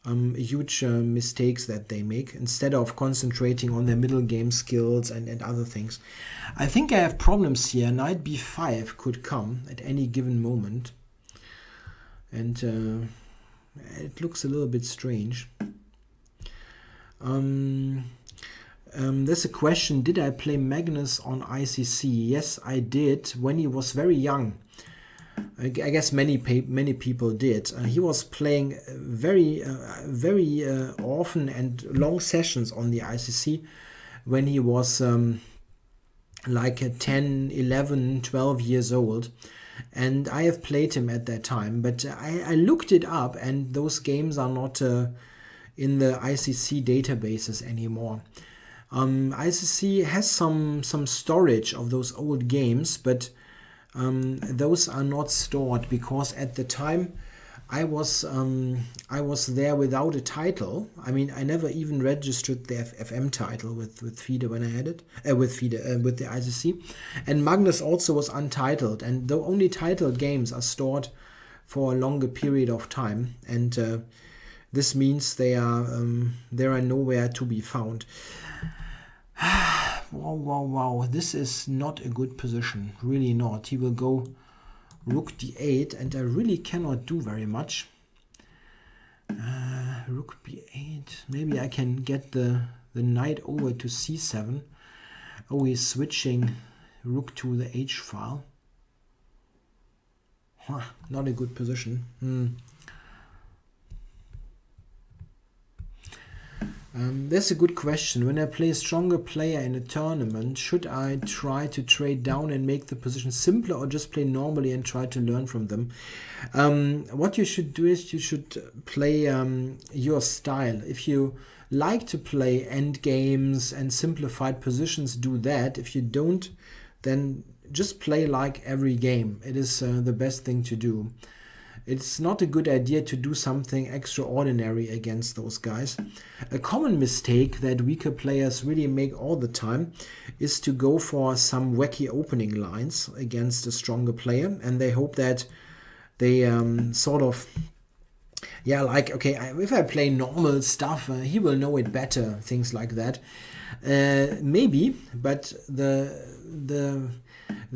huge mistakes that they make instead of concentrating on their middle game skills and other things. I think I have problems here. Knight b5 could come at any given moment, and it looks a little bit strange. There's a question, did I play Magnus on ICC? Yes, I did, when he was very young. I guess many people did. He was playing very often and long sessions on the ICC when he was like 10, 11, 12 years old. And I have played him at that time. But I looked it up, and those games are not in the ICC databases anymore. ICC has some storage of those old games, but those are not stored because at the time I was there without a title. I mean, I never even registered the FM title with FIDE when I had it, with the ICC. And Magnus also was untitled, and the only titled games are stored for a longer period of time, and this means they are nowhere to be found. Wow, this is not a good position, really not. He will go rook d8, and I really cannot do very much. Rook b8, maybe I can get the knight over to c7. Oh, he's switching rook to the h file. Not a good position. That's a good question. When I play a stronger player in a tournament, should I try to trade down and make the position simpler, or just play normally and try to learn from them? What you should do is you should play your style. If you like to play end games and simplified positions, do that. If you don't, then just play like every game. It is the best thing to do. It's not a good idea to do something extraordinary against those guys. A common mistake that weaker players really make all the time is to go for some wacky opening lines against a stronger player, and they hope that they sort of, yeah, like, okay, if I play normal stuff, he will know it better, things like that. Maybe, but the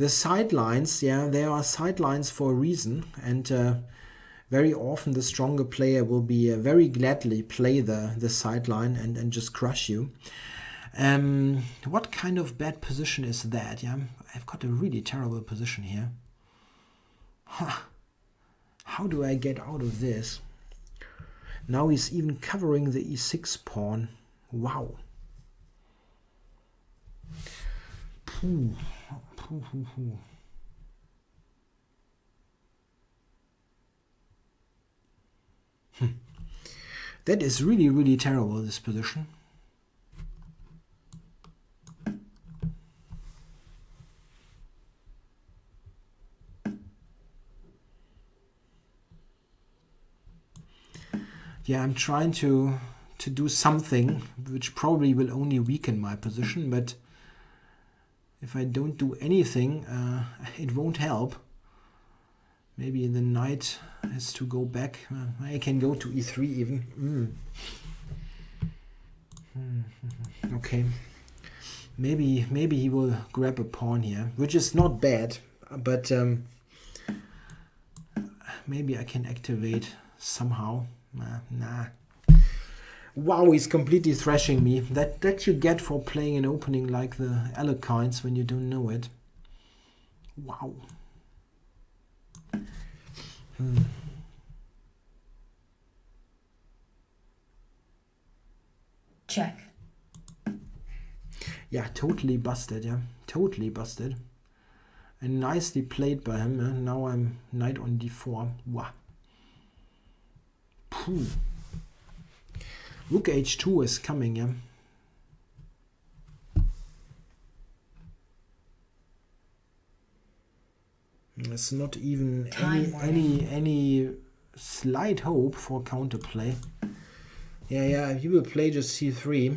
sidelines, yeah, there are sidelines for a reason, and very often the stronger player will be very gladly play the sideline and just crush you. What kind of bad position is that? Yeah, I've got a really terrible position here. How do I get out of this? Now he's even covering the e6 pawn. Wow. That is really, really terrible, this position. Yeah, I'm trying to do something which probably will only weaken my position, but if I don't do anything, it won't help. Maybe the knight has to go back. I can go to e3 even. Okay. Maybe he will grab a pawn here, which is not bad, but maybe I can activate somehow. Nah. Wow, he's completely thrashing me. That you get for playing an opening like the Alekhines when you don't know it. Wow. Check. Yeah, totally busted, yeah. Totally busted. And nicely played by him. Now I'm knight on d4. Wow. Phew. Rook h2 is coming, yeah. There's not even any slight hope for counterplay. Yeah, he will play just c3.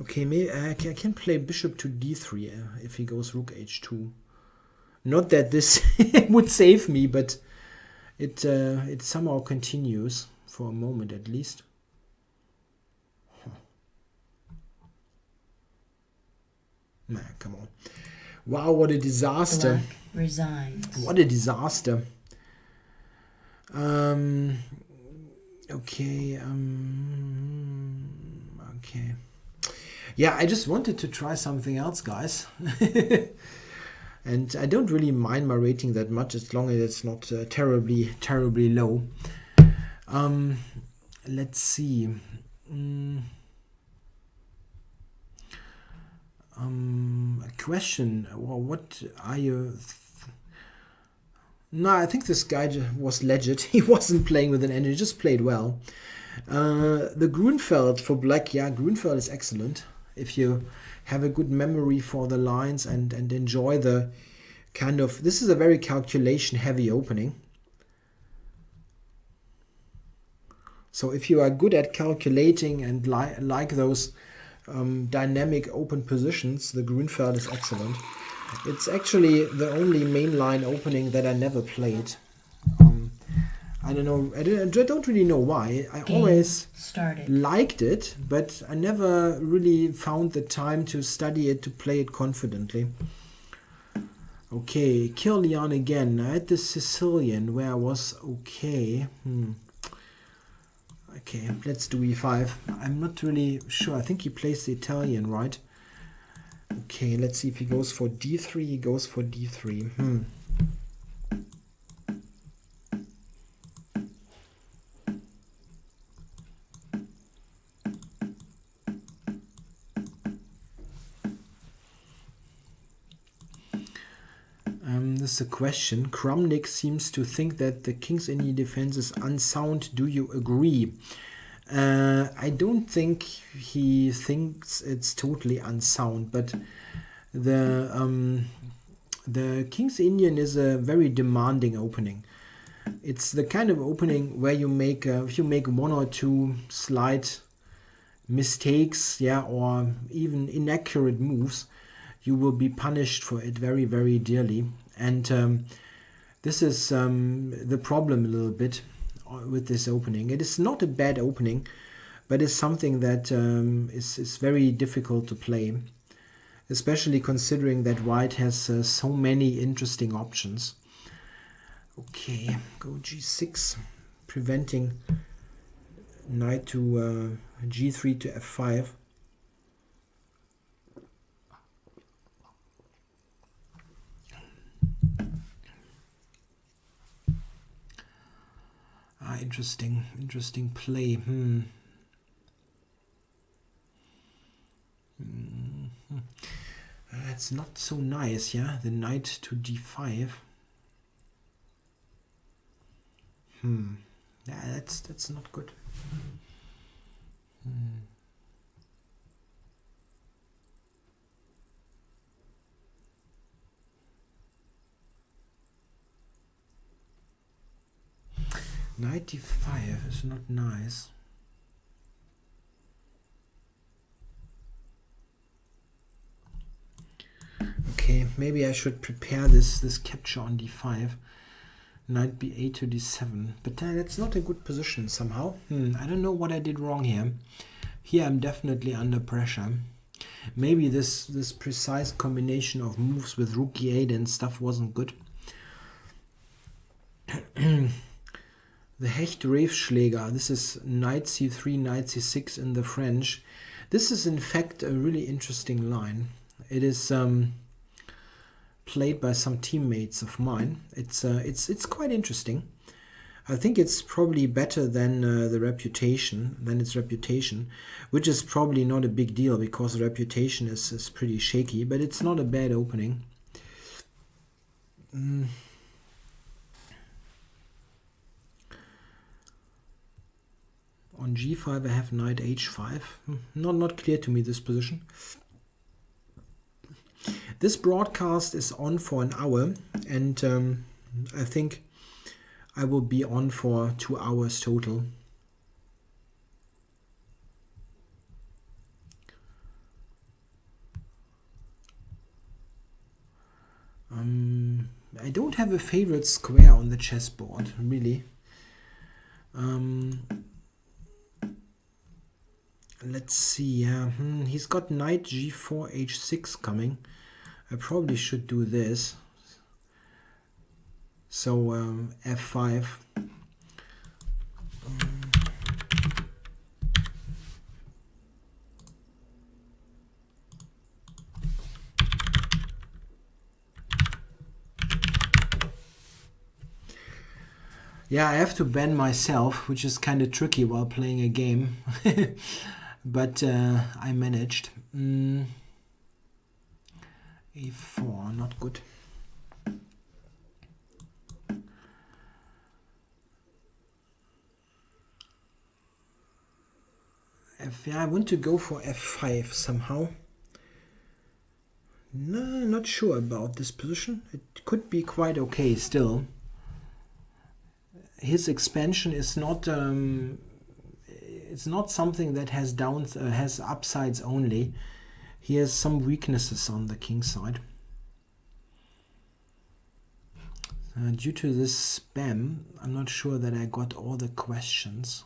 Okay, maybe I can play bishop to d3 if he goes rook h2. Not that this would save me, but it somehow continues for a moment at least. Nah, come on. Wow, what a disaster. Black resigns. What a disaster. Okay. Okay. Yeah, I just wanted to try something else, guys. And I don't really mind my rating that much as long as it's not terribly low. Let's see. A question. Well, what are you... No, I think this guy was legit. He wasn't playing with an engine. He just played well. The Grunfeld for black. Yeah, Grunfeld is excellent. If you have a good memory for the lines and enjoy the kind of... This is a very calculation-heavy opening. So if you are good at calculating and like those dynamic open positions, the Grunfeld is excellent. It's actually the only mainline opening that I never played. I don't know. I don't really know why. I always liked it, but I never really found the time to study it, to play it confidently. Okay, Kirlian again. I had the Sicilian where I was okay. Okay, let's do e5. I'm not really sure. I think he plays the Italian, right? Okay, let's see if he goes for d3. He goes for d3. This is a question. Krumnik seems to think that the King's Indian defense is unsound. Do you agree? I don't think he thinks it's totally unsound, but the King's Indian is a very demanding opening. It's the kind of opening where you make if you make one or two slight mistakes, yeah, or even inaccurate moves, you will be punished for it very, very dearly. And this is the problem a little bit with this opening. It is not a bad opening, but it's something that is very difficult to play, especially considering that white has so many interesting options. Okay, go g6, preventing knight to g3 to f5. Interesting play. It's not so nice, yeah. The knight to d5. Yeah, that's not good. Knight d5 is not nice. Okay, maybe I should prepare this capture on d5 Knight b8 to d7. But that's not a good position somehow. I don't know what I did wrong here. Here I'm definitely under pressure. Maybe this precise combination of moves with rook e8 and stuff wasn't good. The Hecht-Reifschläger. This is knight c3, knight c6 in the French. This is in fact a really interesting line. It is played by some teammates of mine. It's quite interesting. I think it's probably better than its reputation, which is probably not a big deal because the reputation is pretty shaky, but it's not a bad opening. On g5 I have knight h5. Not clear to me, this position. This broadcast is on for an hour, and I think I will be on for 2 hours total. I don't have a favorite square on the chessboard, really. Let's see. He's got knight g4, h6 coming. I probably should do this. So f5. Yeah, I have to bend myself, which is kind of tricky while playing a game. But I managed. e4, not good. Yeah, I want to go for f5 somehow. No, not sure about this position. It could be quite okay still. His expansion is not it's not something that has has upsides only. He has some weaknesses on the king side. Due to this spam, I'm not sure that I got all the questions.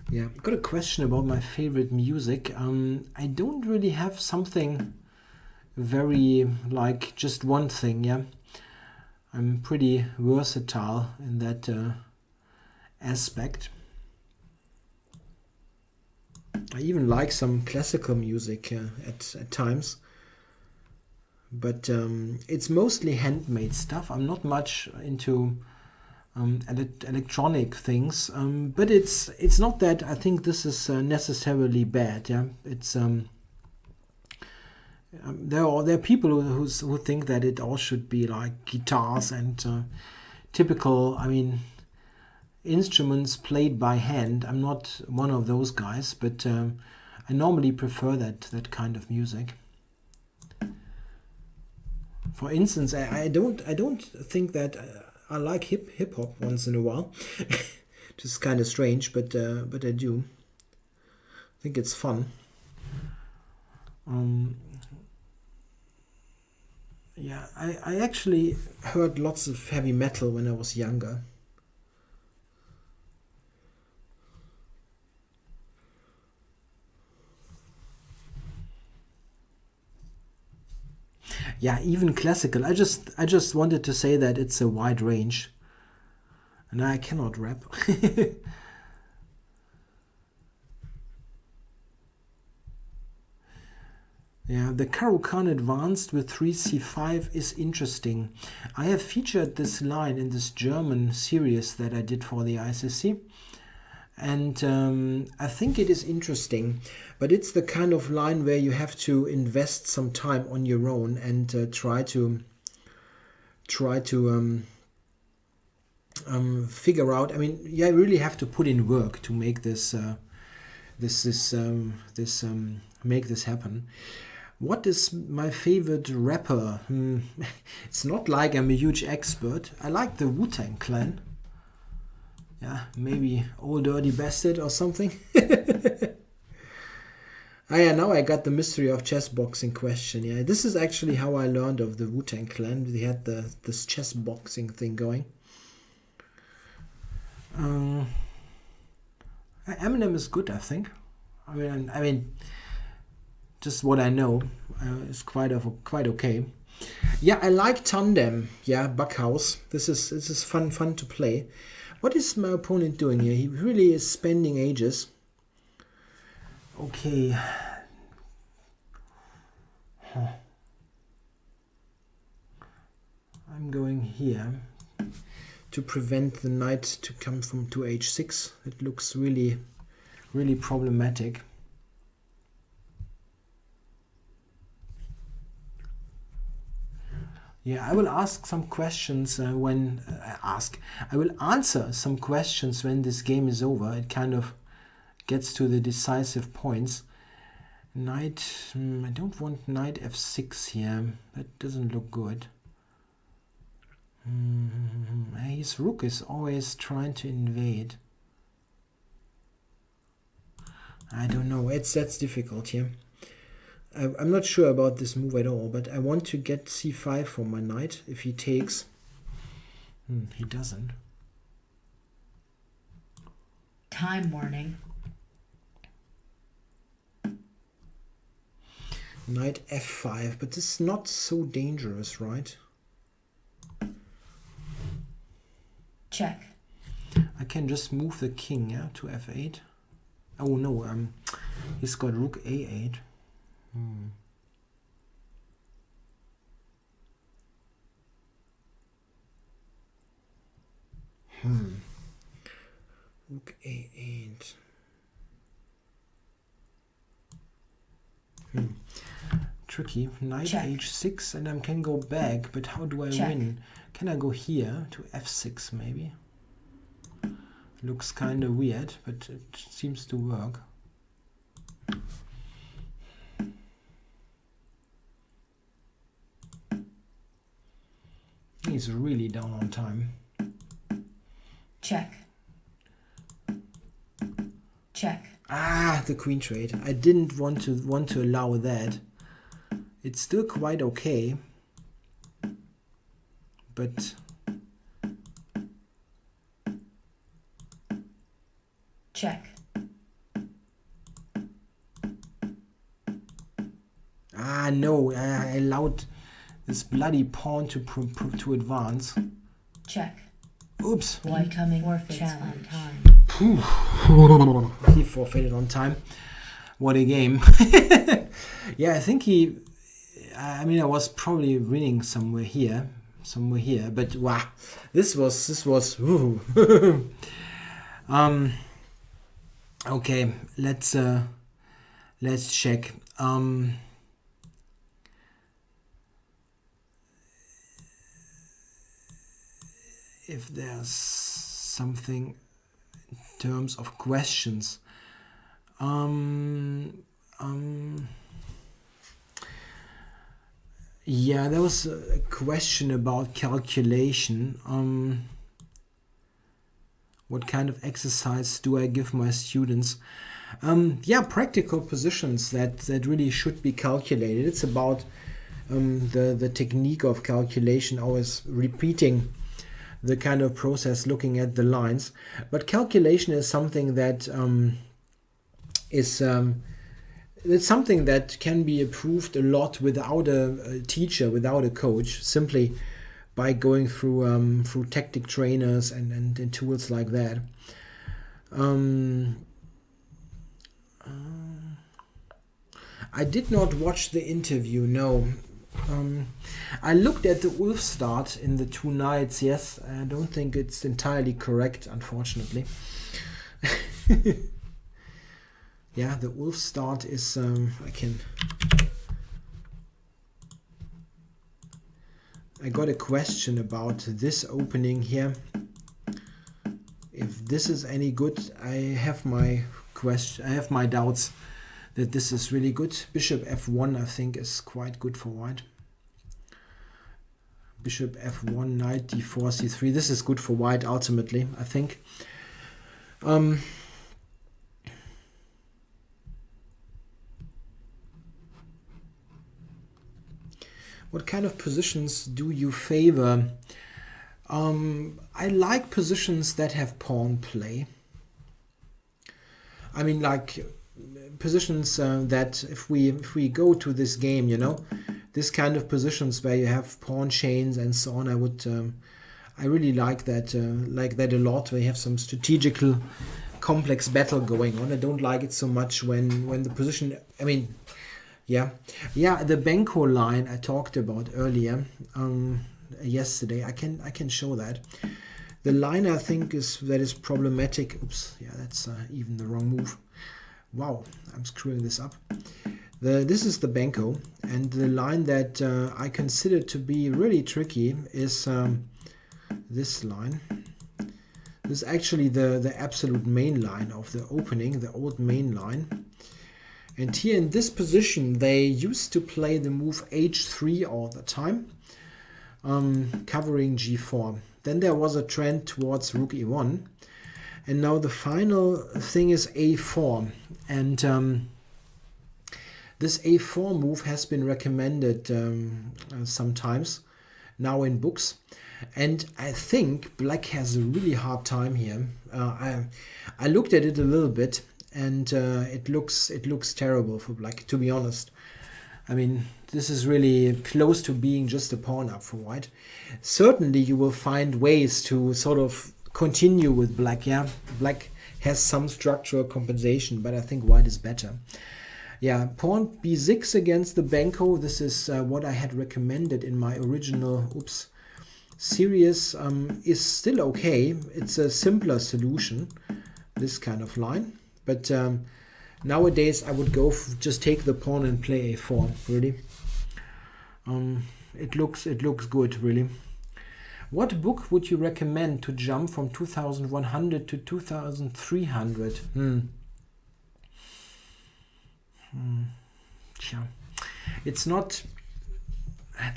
Yeah, I've got a question about my favorite music. I don't really have something very, like, just one thing, yeah. I'm pretty versatile in that aspect. I even like some classical music at times. But it's mostly handmade stuff. I'm not much into electronic things, but it's not that I think this is necessarily bad. Yeah, it's there are people who think that it all should be like guitars and typical, I mean, instruments played by hand. I'm not one of those guys, but I normally prefer that kind of music. For instance, I don't think that I like hip hop once in a while, which is kind of strange, but I do. I think it's fun. Yeah, I actually heard lots of heavy metal when I was younger. Yeah, even classical. I just wanted to say that it's a wide range. And I cannot rap. Yeah, the Caro-Kann advanced with 3c5 is interesting. I have featured this line in this German series that I did for the ICC. And I think it is interesting, but it's the kind of line where you have to invest some time on your own and try to figure out. I mean, you really have to put in work to make this make this happen. What is my favorite rapper? It's not like I'm a huge expert. I like the Wu-Tang Clan. Yeah, maybe Old Dirty Bastard or something. Ah, yeah, now I got the mystery of chess boxing question. Yeah, this is actually how I learned of the Wu-Tang Clan. They had this chess boxing thing going. Eminem is good, I think. I mean, just what I know is quite okay. Yeah, I like Tandem. Yeah, Backhouse. This is fun to play. What is my opponent doing here? He really is spending ages. Okay. I'm going here to prevent the knight to come from to h6. It looks really problematic. Yeah, I will ask some questions I will answer some questions when this game is over. It kind of gets to the decisive points. Knight, I don't want knight f6 here. That doesn't look good. His rook is always trying to invade. I don't know. That's difficult here. I'm not sure about this move at all, but I want to get c5 for my knight if he takes. He doesn't. Time warning. Knight f5, but this is not so dangerous, right? Check. I can just move the king, yeah, to f8. Oh no, he's got rook a8. Rook a8. Tricky. Knight Check. h6, and I can go back, but how do I Check. win? Can I go here to f6 maybe? Looks kind of weird, but it seems to work. He's really down on time. Check. Check. Ah, the queen trade. I didn't want to allow that. It's still quite okay, but Check. ah no, I allowed this bloody pawn to advance. Check. Oops. White coming forfeits on time. He forfeited on time. What a game. Yeah, I think I was probably winning somewhere here, but wow, this was okay, let's check. If there's something in terms of questions. Yeah, there was a question about calculation. What kind of exercise do I give my students? Yeah, practical positions that really should be calculated. It's about the technique of calculation, always repeating the kind of process, looking at the lines. But calculation is something that it's something that can be improved a lot without a teacher, without a coach, simply by going through tactic trainers and tools like that. I did not watch the interview, no. I looked at the Ulf start in the two nights, yes. I don't think it's entirely correct, unfortunately. Yeah, the Ulf start is, I got a question about this opening here. If this is any good, I have my doubts that this is really good. Bishop f1 I think is quite good for white. Bishop f1, knight d4, c3. This is good for white ultimately, I think. What kind of positions do you favor? I like positions that have pawn play. I mean, like positions that if we go to this game, you know, this kind of positions where you have pawn chains and so on. I really like that a lot. We have some strategical, complex battle going on. I don't like it so much when the position. I mean, yeah, the Benko line I talked about earlier yesterday. I can show that. The line I think is problematic. Oops, yeah, that's even the wrong move. Wow, I'm screwing this up. This is the Benko, and the line that I consider to be really tricky is this line. This is actually the absolute main line of the opening, the old main line. And here in this position, they used to play the move h3 all the time, covering g4. Then there was a trend towards rook e1. And now the final thing is a4. And this a4 move has been recommended sometimes now in books. And I think black has a really hard time here. I looked at it a little bit, and it looks terrible for black, to be honest. I mean, this is really close to being just a pawn up for white. Certainly you will find ways to sort of continue with black. Yeah, black has some structural compensation, but I think white is better. Yeah, pawn b6 against the Benko. This is what I had recommended in my original series. Is still okay. It's a simpler solution, this kind of line. But nowadays I would go just take the pawn and play a4. Really, it looks good. Really. What book would you recommend to jump from 2100 to 2300? It's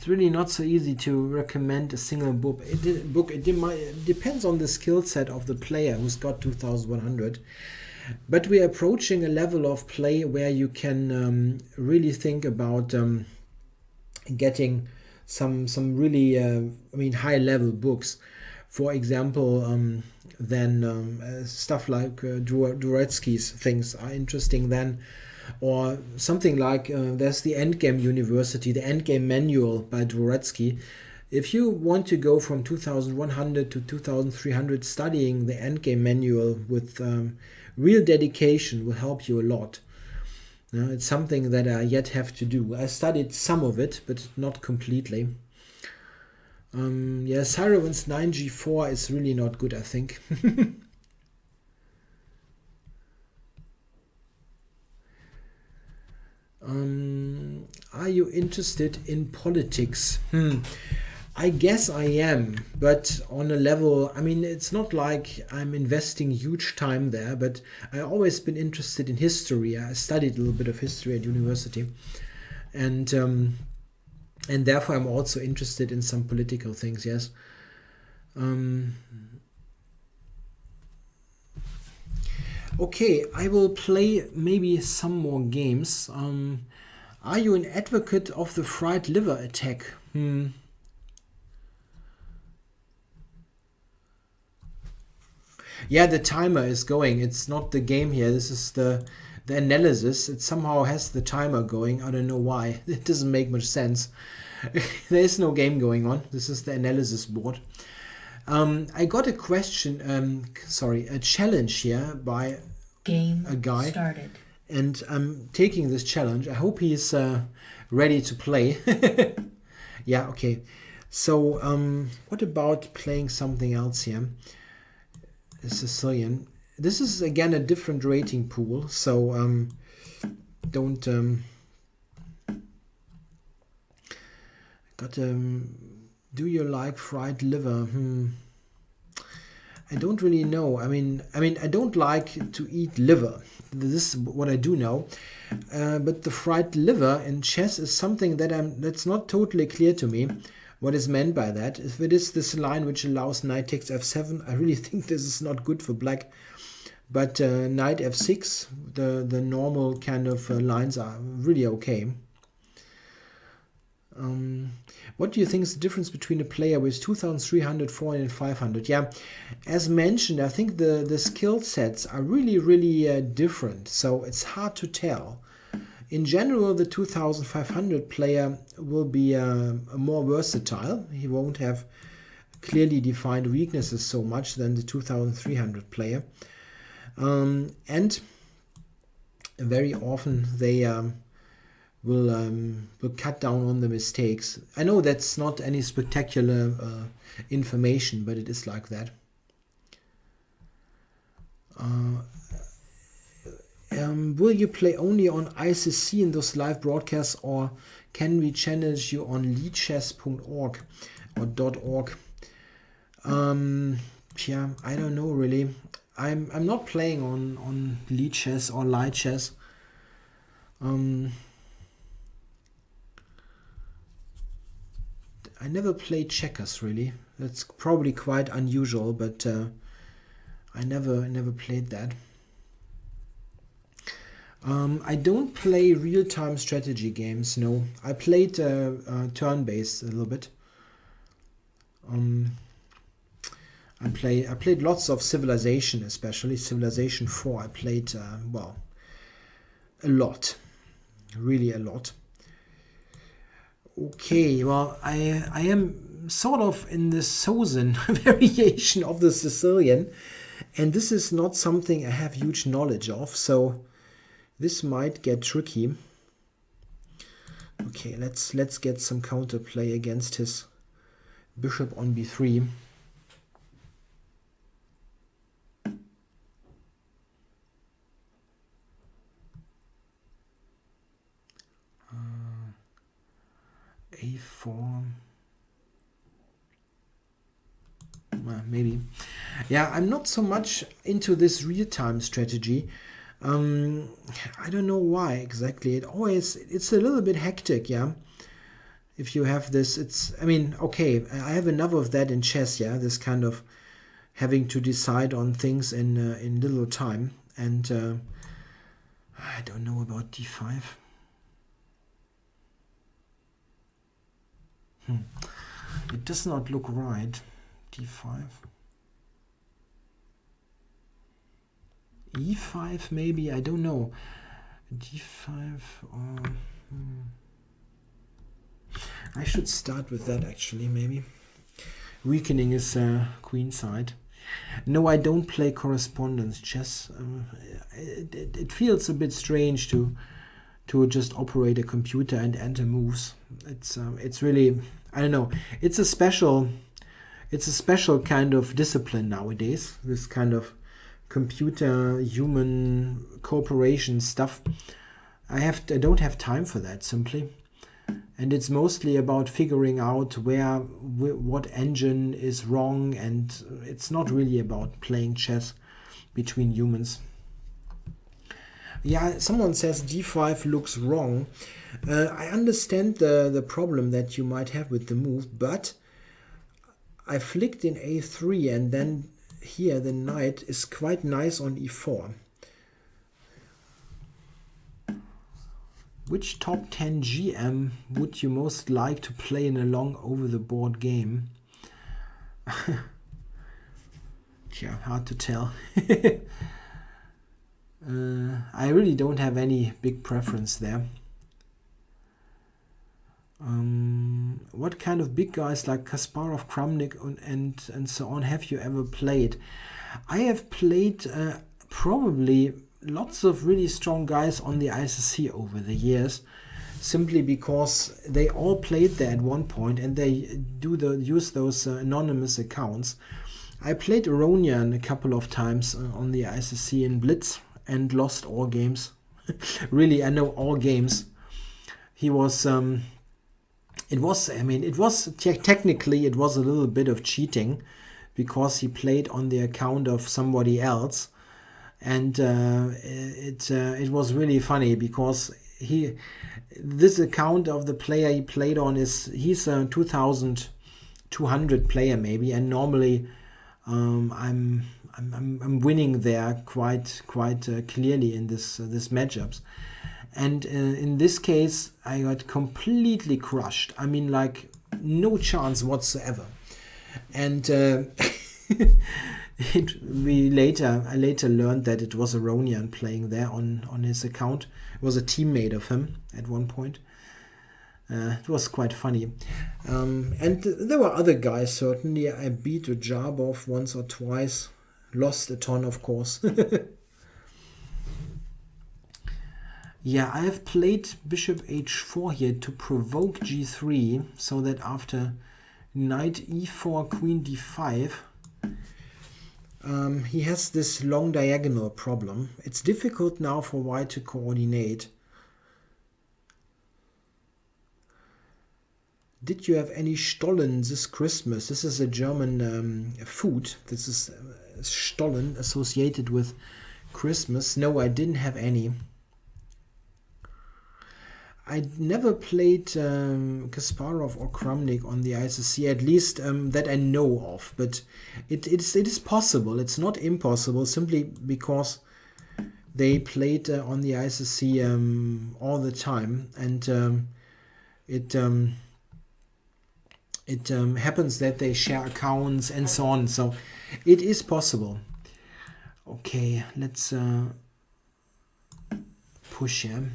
really not so easy to recommend a single book. It depends on the skill set of the player who's got 2100. But we're approaching a level of play where you can really think about getting some really high level books. For example, stuff like Dvoretsky's things are interesting then, or something like there's the Endgame University, the Endgame Manual by Dvoretsky. If you want to go from 2100 to 2300, studying the Endgame Manual with real dedication will help you a lot. It's something that I yet have to do. I studied some of it, but not completely. Sirovan's 9g4 is really not good, I think. Are you interested in politics? I guess I am, but on a level, I mean, it's not like I'm investing huge time there, but I've always been interested in history. I studied a little bit of history at university, and therefore I'm also interested in some political things, yes. Okay, I will play maybe some more games. Are you an advocate of the fried liver attack? Yeah, the timer is going. It's not the game here. This is the analysis. It somehow has the timer going. I don't know why. It doesn't make much sense. There is no game going on. This is the analysis board. I got a question, a challenge here by a guy. Started. And I'm taking this challenge. I hope he's ready to play. Yeah, okay. So what about playing something else here? Sicilian. This is again a different rating pool, so don't do you like fried liver? I don't really know. I mean I don't like to eat liver. This is what I do know. But the fried liver in chess is something that's not totally clear to me. What is meant by that? If it is this line which allows knight takes f7, I really think this is not good for black. But knight f6, the normal kind of lines are really okay. What do you think is the difference between a player with 2,300, 400, and 500? Yeah, as mentioned, I think the skill sets are really different, so it's hard to tell. In general, the 2,500 player will be more versatile. He won't have clearly defined weaknesses so much than the 2,300 player. And very often they will cut down on the mistakes. I know that's not any spectacular information, but it is like that. Will you play only on ICC in those live broadcasts, or can we challenge you on lichess.org or .org? Yeah, I don't know really. I'm not playing on Lichess or Lichess. I never played checkers really. That's probably quite unusual, but I never played that. I don't play real-time strategy games. No, I played turn-based a little bit. I played lots of Civilization, especially Civilization 4. I played well, a lot, really a lot. Okay, well, I am sort of in the Southern variation of the Sicilian, and this is not something I have huge knowledge of, so this might get tricky. Okay, let's get some counterplay against his bishop on b3. A4. Maybe. Yeah, I'm not so much into this real-time strategy. I don't know why exactly. It's a little bit hectic, yeah. If you have this, I mean, okay, I have enough of that in chess, yeah. This kind of having to decide on things in little time, and I don't know about d5. It does not look right. d5. e5 maybe, I don't know. d5 or I should start with that actually, maybe. Weakening is queen side. No, I don't play correspondence chess. It feels a bit strange to just operate a computer and enter moves. It's really, I don't know. It's a special kind of discipline nowadays. This kind of computer human cooperation stuff. I don't have time for that simply, and it's mostly about figuring out what engine is wrong, and it's not really about playing chess between humans. Yeah, someone says d5 looks wrong. I understand the problem that you might have with the move, but I flicked in a3, and then here the knight is quite nice on e4. Which top 10 GM would you most like to play in a long over-the-board game? Yeah, hard to tell. I really don't have any big preference there. What kind of big guys like Kasparov, Kramnik and so on have you ever played? I have played probably lots of really strong guys on the ICC over the years, simply because they all played there at one point and they use those anonymous accounts. I played Aronian a couple of times on the ICC in Blitz and lost all games. Really, I know all games. He was technically it was a little bit of cheating because he played on the account of somebody else, and it was really funny because this account of the player he played on he's a 2,200 player maybe, and normally I'm winning there quite clearly in this matchups. And in this case, I got completely crushed. I mean, like, no chance whatsoever. And I later learned that it was Aronian playing there on his account. It was a teammate of him at one point. It was quite funny. And there were other guys, certainly. I beat Ujabov once or twice. Lost a ton, of course. Yeah, I have played bishop h4 here to provoke g3, so that after knight e4, queen d5, he has this long diagonal problem. It's difficult now for white to coordinate. Did you have any Stollen this Christmas? This is a German food. This is Stollen associated with Christmas. No, I didn't have any. I never played Kasparov or Kramnik on the ICC, at least that I know of. But it is possible. It's not impossible, simply because they played on the ICC all the time, and it happens that they share accounts and so on. So it is possible. Okay, let's push here.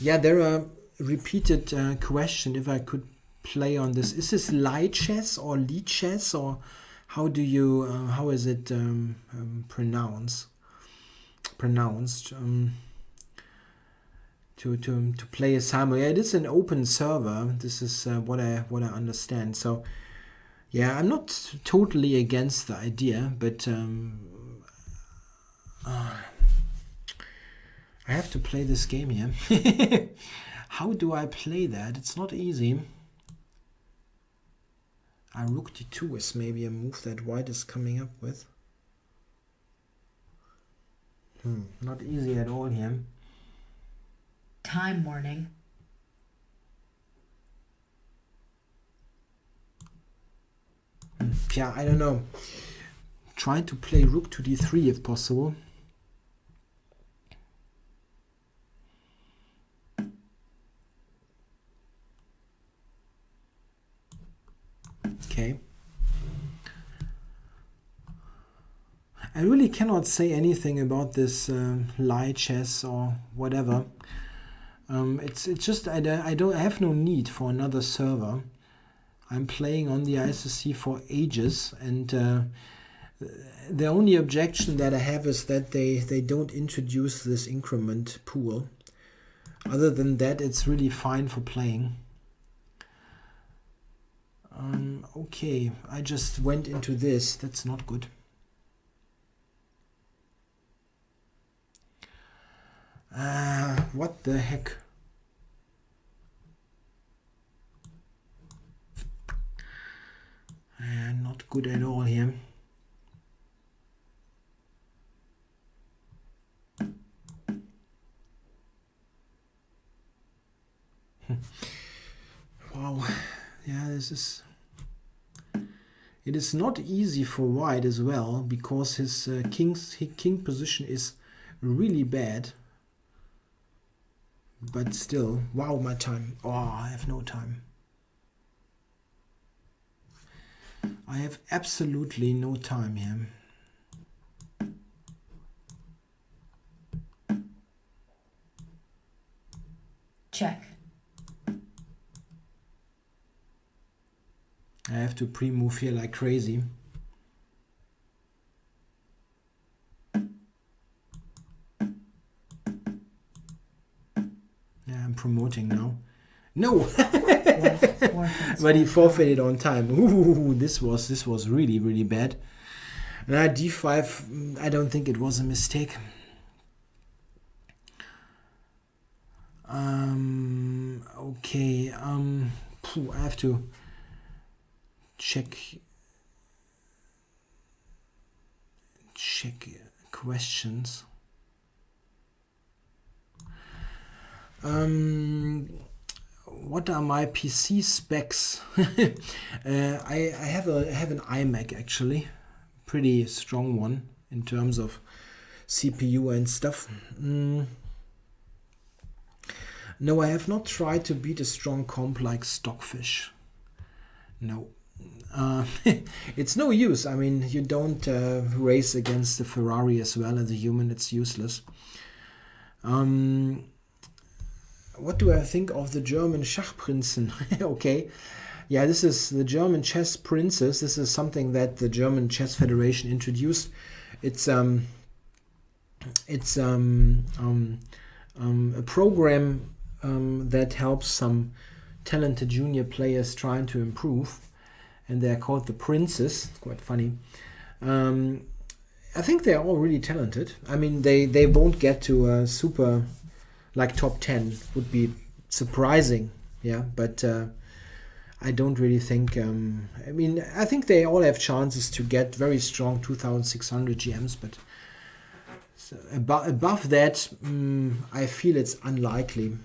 Yeah, there are repeated question if I could play on this. Is this Lichess or Lichess, or how do you how is it pronounced to play a simul? Yeah, it is an open server. This is what I understand. So yeah, I'm not totally against the idea, but I have to play this game here. How do I play that? It's not easy. Rook d2 is maybe a move that white is coming up with. Not easy at all here. Time warning. Yeah, I don't know. Try to play rook to d3 if possible. Okay. I really cannot say anything about this Lichess or whatever. It's just I have no need for another server. I'm playing on the ICC for ages, and the only objection that I have is that they don't introduce this increment pool. Other than that, it's really fine for playing. Okay, I just went into this. That's not good. What the heck? Not good at all here. Wow. Yeah, this is... It is not easy for white as well, because his king position is really bad. But still, wow, my time. Oh, I have no time. I have absolutely no time here. Check. I have to pre-move here like crazy. Yeah, I'm promoting now. No! But he forfeited on time. Ooh, this was really, really bad. D5, I don't think it was a mistake. Okay, I have to check questions. what are my PC specs? I have an iMac actually, pretty strong one in terms of CPU and stuff. No, I have not tried to beat a strong comp like Stockfish. No. It's no use. I mean, you don't race against the Ferrari as well as a human. It's useless. What do I think of the German Schachprinzen? Okay. Yeah, this is the German chess princes. This is something that the German Chess Federation introduced. It's a program that helps some talented junior players trying to improve, and they're called the Princes. It's quite funny. I think they're all really talented. I mean, they won't get to a super, like top 10 would be surprising, yeah, but I don't really think, I mean, I think they all have chances to get very strong 2600 GMs, but above that, I feel it's unlikely.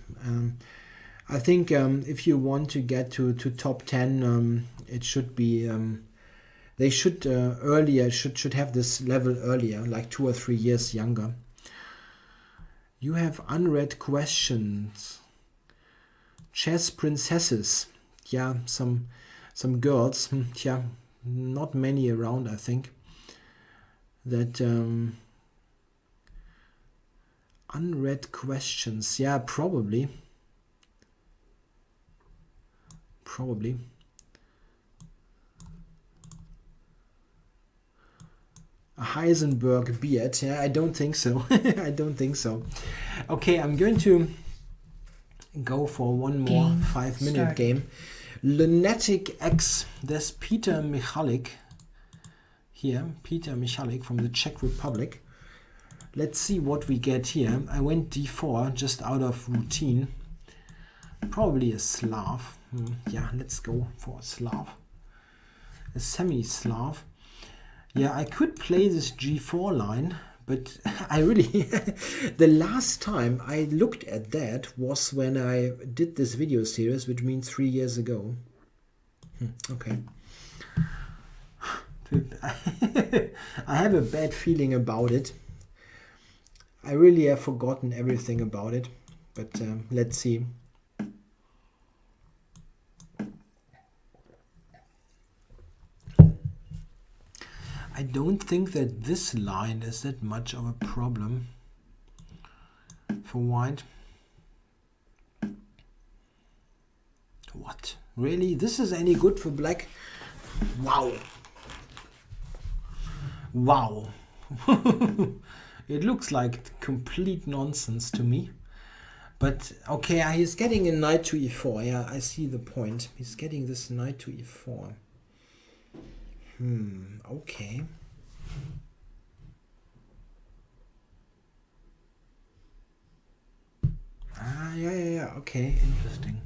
I think if you want to get to top 10, it should be, they should earlier, should have this level earlier, like 2 or 3 years younger. You have unread questions. Chess princesses. Yeah, some girls. Yeah, not many around, I think. That unread questions. Yeah, probably. A Heisenberg beard. Yeah, I don't think so. I don't think so. Okay, I'm going to go for one more 5-minute game. Lunatic X. There's Peter Michalik here. Peter Michalik from the Czech Republic. Let's see what we get here. I went d4 just out of routine. Probably a Slav. Yeah, let's go for a Slav. A semi-Slav. Yeah, I could play this g4 line, but I really... the last time I looked at that was when I did this video series, which means 3 years ago. Okay. I have a bad feeling about it. I really have forgotten everything about it, but let's see. I don't think that this line is that much of a problem for white. What? Really? This is any good for black? Wow. Wow. It looks like complete nonsense to me. But okay, he's getting a knight to e4. Yeah, I see the point. He's getting this knight to e4. Okay. Yeah. Okay, interesting.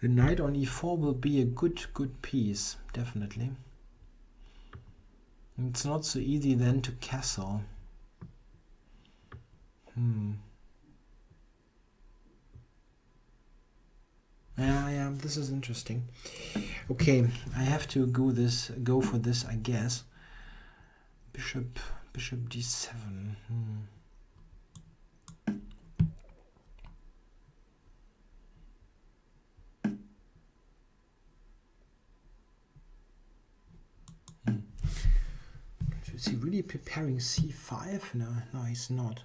The knight on e4 will be a good piece, definitely. It's not so easy then to castle. Yeah, this is interesting. Okay, I have to go for this, I guess. Bishop d7. Is he really preparing c5? No, he's not.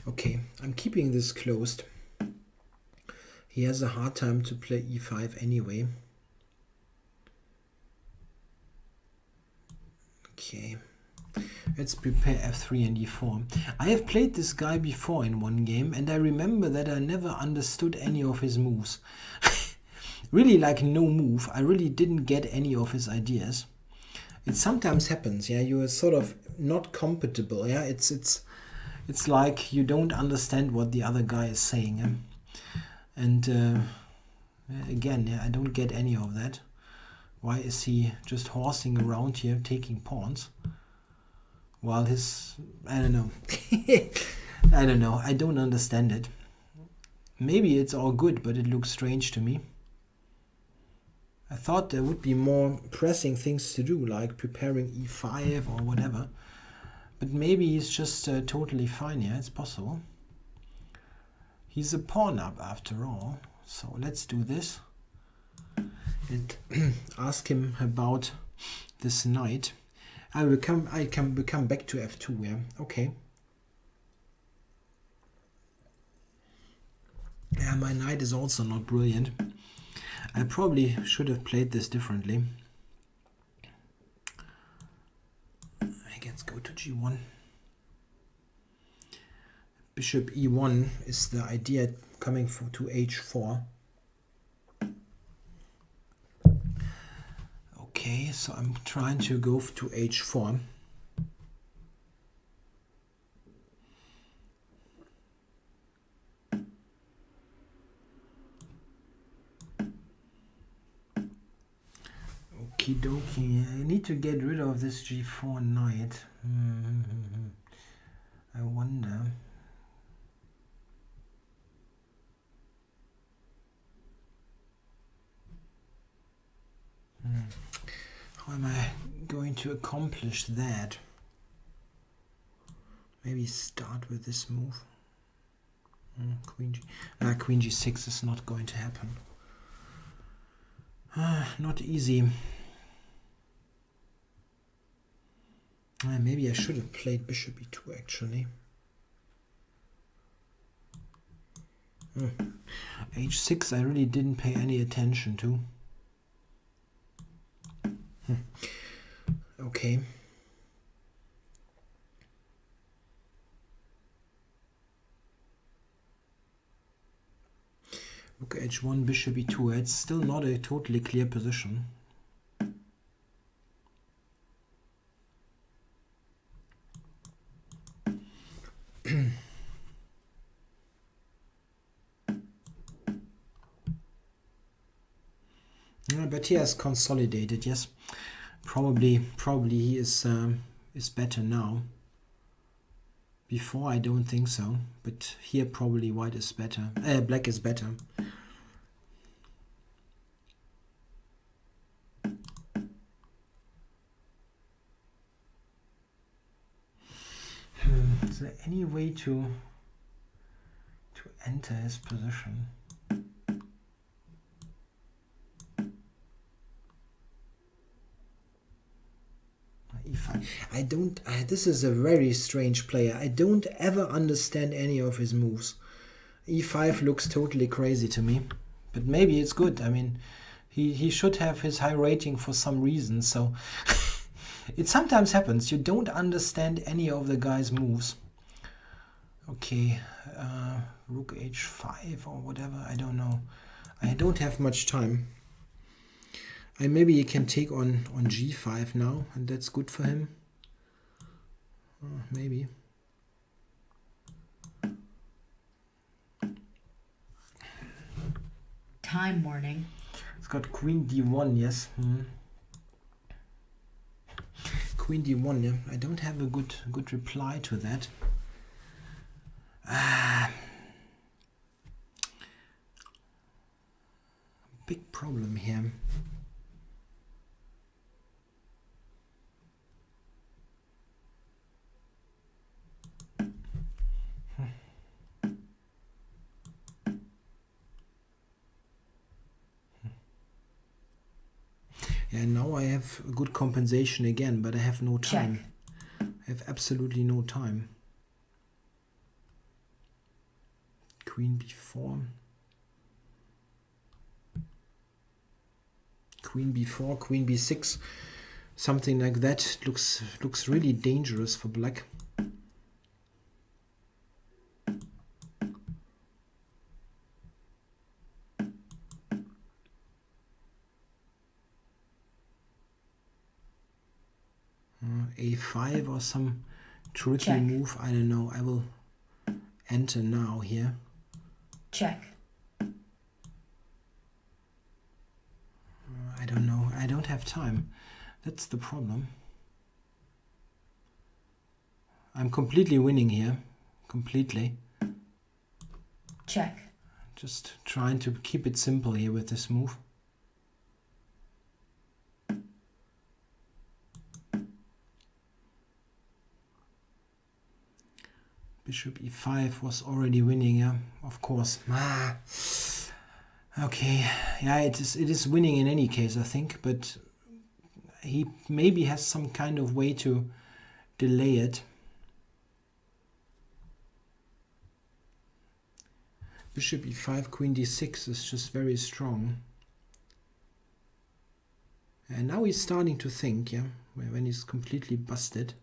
Okay, I'm keeping this closed. He has a hard time to play e5 anyway. Okay, let's prepare f3 and e4. I have played this guy before in one game, and I remember that I never understood any of his moves. Really, like no move. I really didn't get any of his ideas. It sometimes happens, yeah. You are sort of not compatible, yeah. It's it's like you don't understand what the other guy is saying. And again, I don't get any of that. Why is he just horsing around here, taking pawns? While his... I don't know. I don't know. I don't understand it. Maybe it's all good, but it looks strange to me. I thought there would be more pressing things to do, like preparing e5 or whatever. But maybe he's just totally fine here. It's possible. He's a pawn up after all. So let's do this. And ask him about this knight. I can come back to f2, yeah. Okay. Yeah, my knight is also not brilliant. I probably should have played this differently. Let's go to g1. Bishop e1 is the idea coming to h4. Okay, so I'm trying to go to h4. Okie dokie, I need to get rid of this g4 knight. I wonder. How am I going to accomplish that? Maybe start with this move. Queen g6 is not going to happen. Not easy. Maybe I should have played bishop e2 actually. h6 I really didn't pay any attention to. Okay. Rook h1, bishop e2. It's still not a totally clear position. But he has consolidated, yes. Probably he is better now. Before I don't think so, but here probably white is better. Black is better. Is there any way to enter his position? E5. I don't. This is a very strange player. I don't ever understand any of his moves. E5 looks totally crazy to me, but maybe it's good. I mean, he should have his high rating for some reason. So it sometimes happens. You don't understand any of the guy's moves. Okay, rook h5 or whatever. I don't know. I don't have much time. Maybe he can take on g5 now, and that's good for him. Maybe. Time warning. It's got queen d1, yes. Queen d1, yeah. I don't have a good reply to that. Big problem here. Yeah, now I have a good compensation again, but I have no time. Check. I have absolutely no time. Queen b4. Queen b4, queen b6. Something like that looks really dangerous for black. A5 or some tricky move. I don't know. enter now here. Check. I don't know. I don't have time. That's the problem. I'm completely winning here. Completely. Check. Just trying to keep it simple here with this move. Bishop e5 was already winning, yeah, of course. Okay, yeah, it is winning in any case, I think, but he maybe has some kind of way to delay it. Bishop e5, queen d6 is just very strong. And now he's starting to think, yeah, when he's completely busted.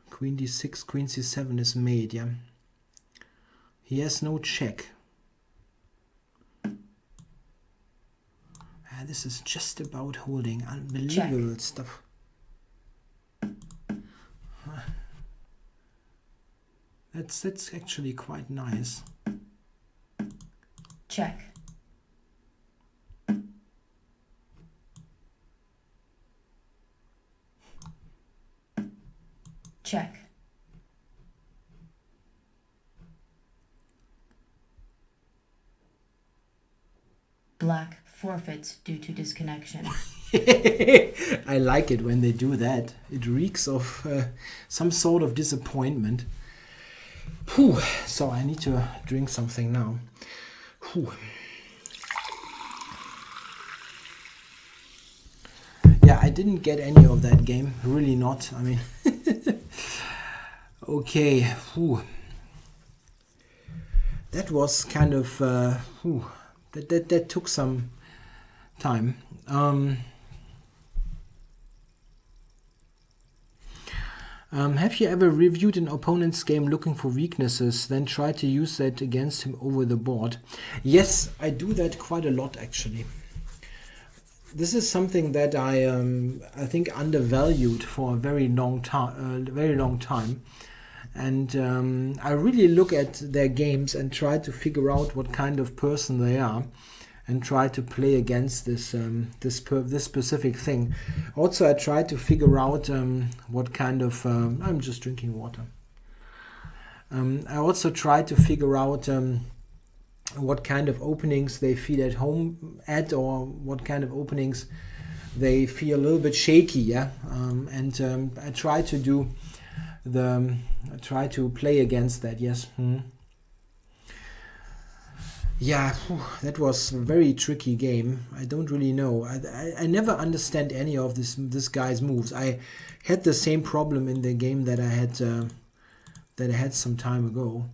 Queen d6, queen c7 is made, yeah. He has no check. This is just about holding. Unbelievable stuff. That's actually quite nice. Check. Check. Black forfeits due to disconnection. I like it when they do that. It reeks of some sort of disappointment. Whew. So I need to drink something now. Whew. Yeah, I didn't get any of that game. Really not. I mean, okay. Whew. That was kind of that took some time. Have you ever reviewed an opponent's game looking for weaknesses, then try to use that against him over the board? Yes, I do that quite a lot actually. This is something that I think undervalued for a very long time. And I really look at their games and try to figure out what kind of person they are, and try to play against this specific thing. Also, I try to figure out what kind of I'm just drinking water. I also try to figure out what kind of openings they feel at home at, or what kind of openings they feel a little bit shaky. Yeah, I try to play against that. Yes. Yeah, that was a very tricky game. I don't really know. I never understand any of this guy's moves. I had the same problem in the game that I had some time ago.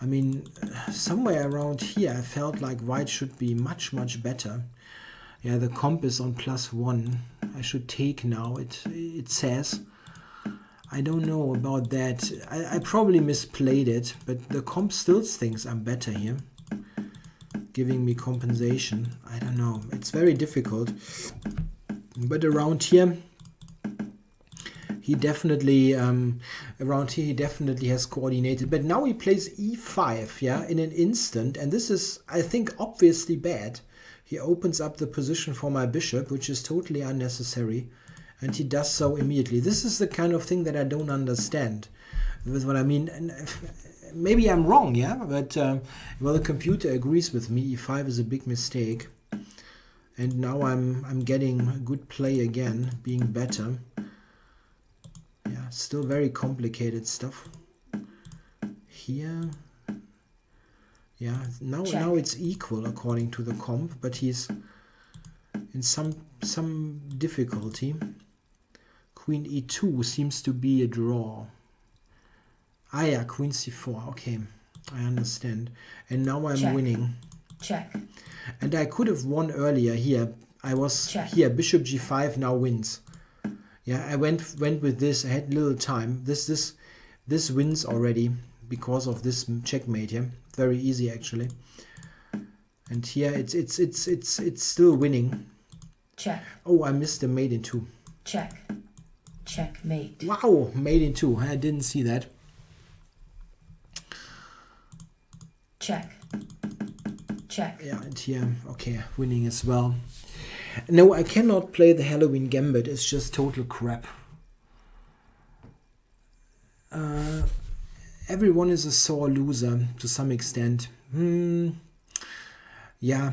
I mean, somewhere around here I felt like white should be much better. Yeah, the comp is on +1. I should take now. It says. I don't know about that. I probably misplayed it, but the comp still thinks I'm better here, giving me compensation. I don't know. It's very difficult. But around here, he definitely has coordinated. But now he plays e5, yeah, in an instant, and this is, I think, obviously bad. He opens up the position for my bishop, which is totally unnecessary, and he does so immediately. This is the kind of thing that I don't understand. With what I mean. And maybe I'm wrong, yeah, but well, the computer agrees with me. E5 is a big mistake, and now I'm getting a good play again, being better. Yeah, still very complicated stuff here. Yeah, now it's equal according to the comp, but he's in some difficulty. Queen e2 seems to be a draw. Ah yeah, queen c4. Okay, I understand. And now I'm winning. Check. And I could have won earlier here. I was here. Bishop g5 now wins. Yeah, I went with this. I had little time. This wins already because of this checkmate here. Very easy actually. And here it's still winning. Check. Oh, I missed the mate in 2. Check. Checkmate. Wow, made in two. I didn't see that. Check. Check. Yeah, and here, okay, winning as well. No, I cannot play the Halloween Gambit. It's just total crap. Everyone is a sore loser to some extent. Yeah,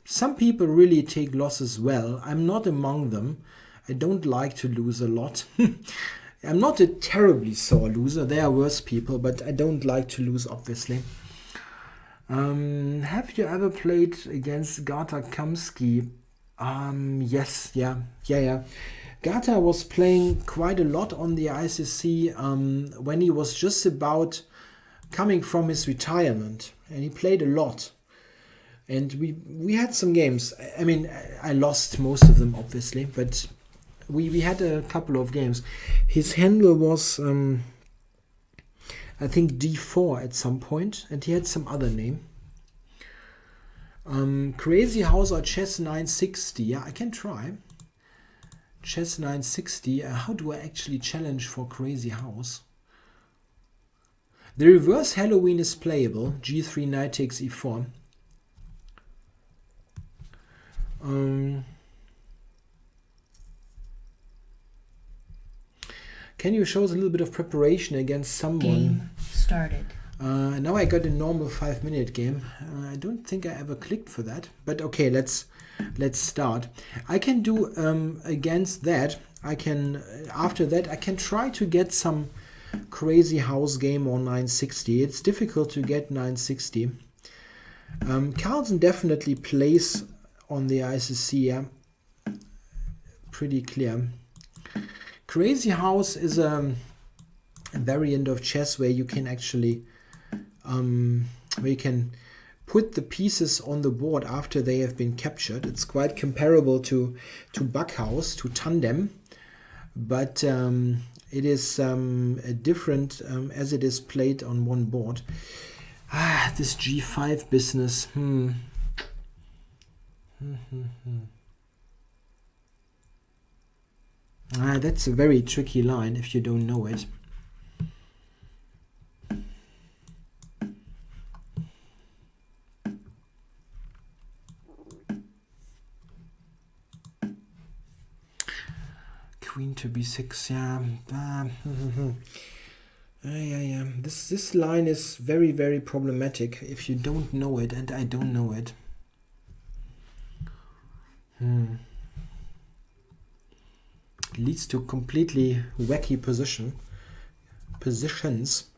some people really take losses well. I'm not among them. I don't like to lose a lot. I'm not a terribly sore loser. There are worse people, but I don't like to lose, obviously. Have you ever played against Gata Kamsky? Yes, yeah. Gata was playing quite a lot on the ICC when he was just about coming from his retirement, and he played a lot. And we had some games. I mean, I lost most of them, obviously, but we had a couple of games. His handle was, I think, D4 at some point, and he had some other name. Crazy House or Chess 960. Yeah, I can try. Chess 960. How do I actually challenge for Crazy House? The reverse Halloween is playable. G3, knight takes E4. Can you show us a little bit of preparation against someone? Game started. Now I got a normal 5-minute game. I don't think I ever clicked for that, but okay, let's start. I can do against that. I can after that I can try to get some Crazy House game on 960. It's difficult to get 960. Carlsen definitely plays on the ICC. Yeah. Pretty clear. Crazy House is a variant of chess where you can actually where you can put the pieces on the board after they have been captured. It's quite comparable to Backhouse, to Tandem, but it is different as it is played on one board. This G5 business. That's a very tricky line if you don't know it. Queen to B6, yeah. Yeah. This line is very, very problematic if you don't know it, and I don't know it. It leads to completely wacky positions.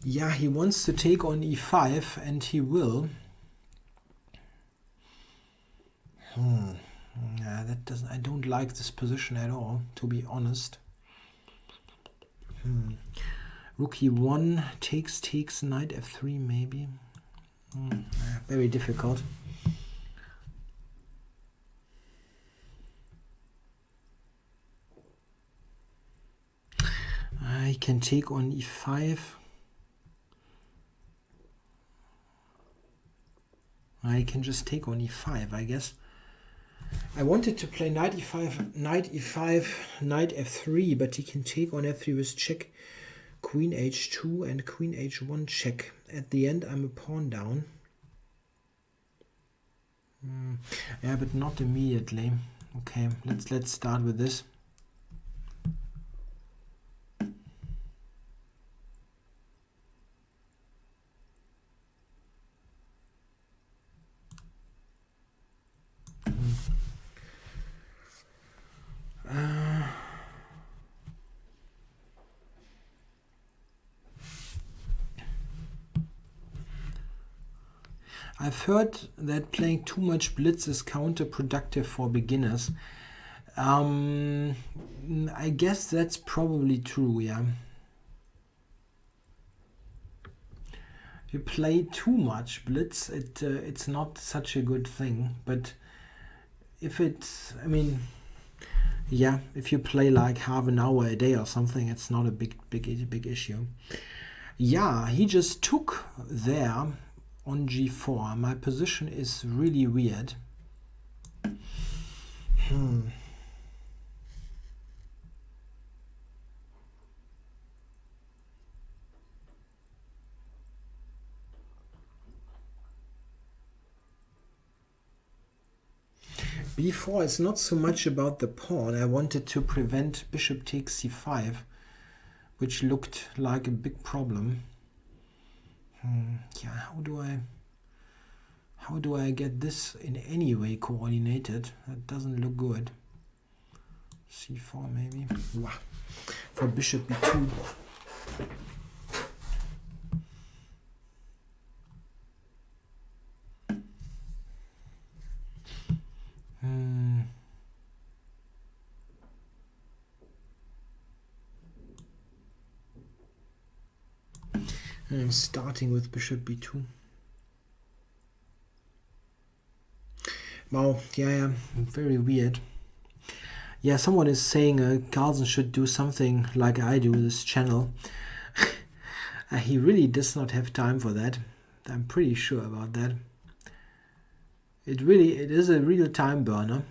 Yeah, he wants to take on E5, and he will. Yeah, that doesn't. I don't like this position at all, to be honest. Rook E1 takes knight F3 maybe. Very difficult. I can take on E5. I can just take on E5, I guess. I wanted to play knight E5, knight E5, knight F3, but he can take on F3 with check, queen H2 and queen H1 check. At the end I'm a pawn down. Yeah, but not immediately. Okay, let's start with this. I've heard that playing too much blitz is counterproductive for beginners. I guess that's probably true, yeah. If you play too much blitz, it's not such a good thing. But if it's, I mean, yeah, if you play like half an hour a day or something, it's not a big issue. Yeah, he just took there on G4. My position is really weird. b4 is not so much about the pawn. I wanted to prevent bishop takes c5, which looked like a big problem. Yeah, how do I get this in any way coordinated? That doesn't look good. c4 maybe. Wow. For bishop b2. I'm starting with bishop b2. Wow, yeah, very weird. Yeah, someone is saying Carlsen should do something like I do, this channel. He really does not have time for that. I'm pretty sure about that. It is a real time burner.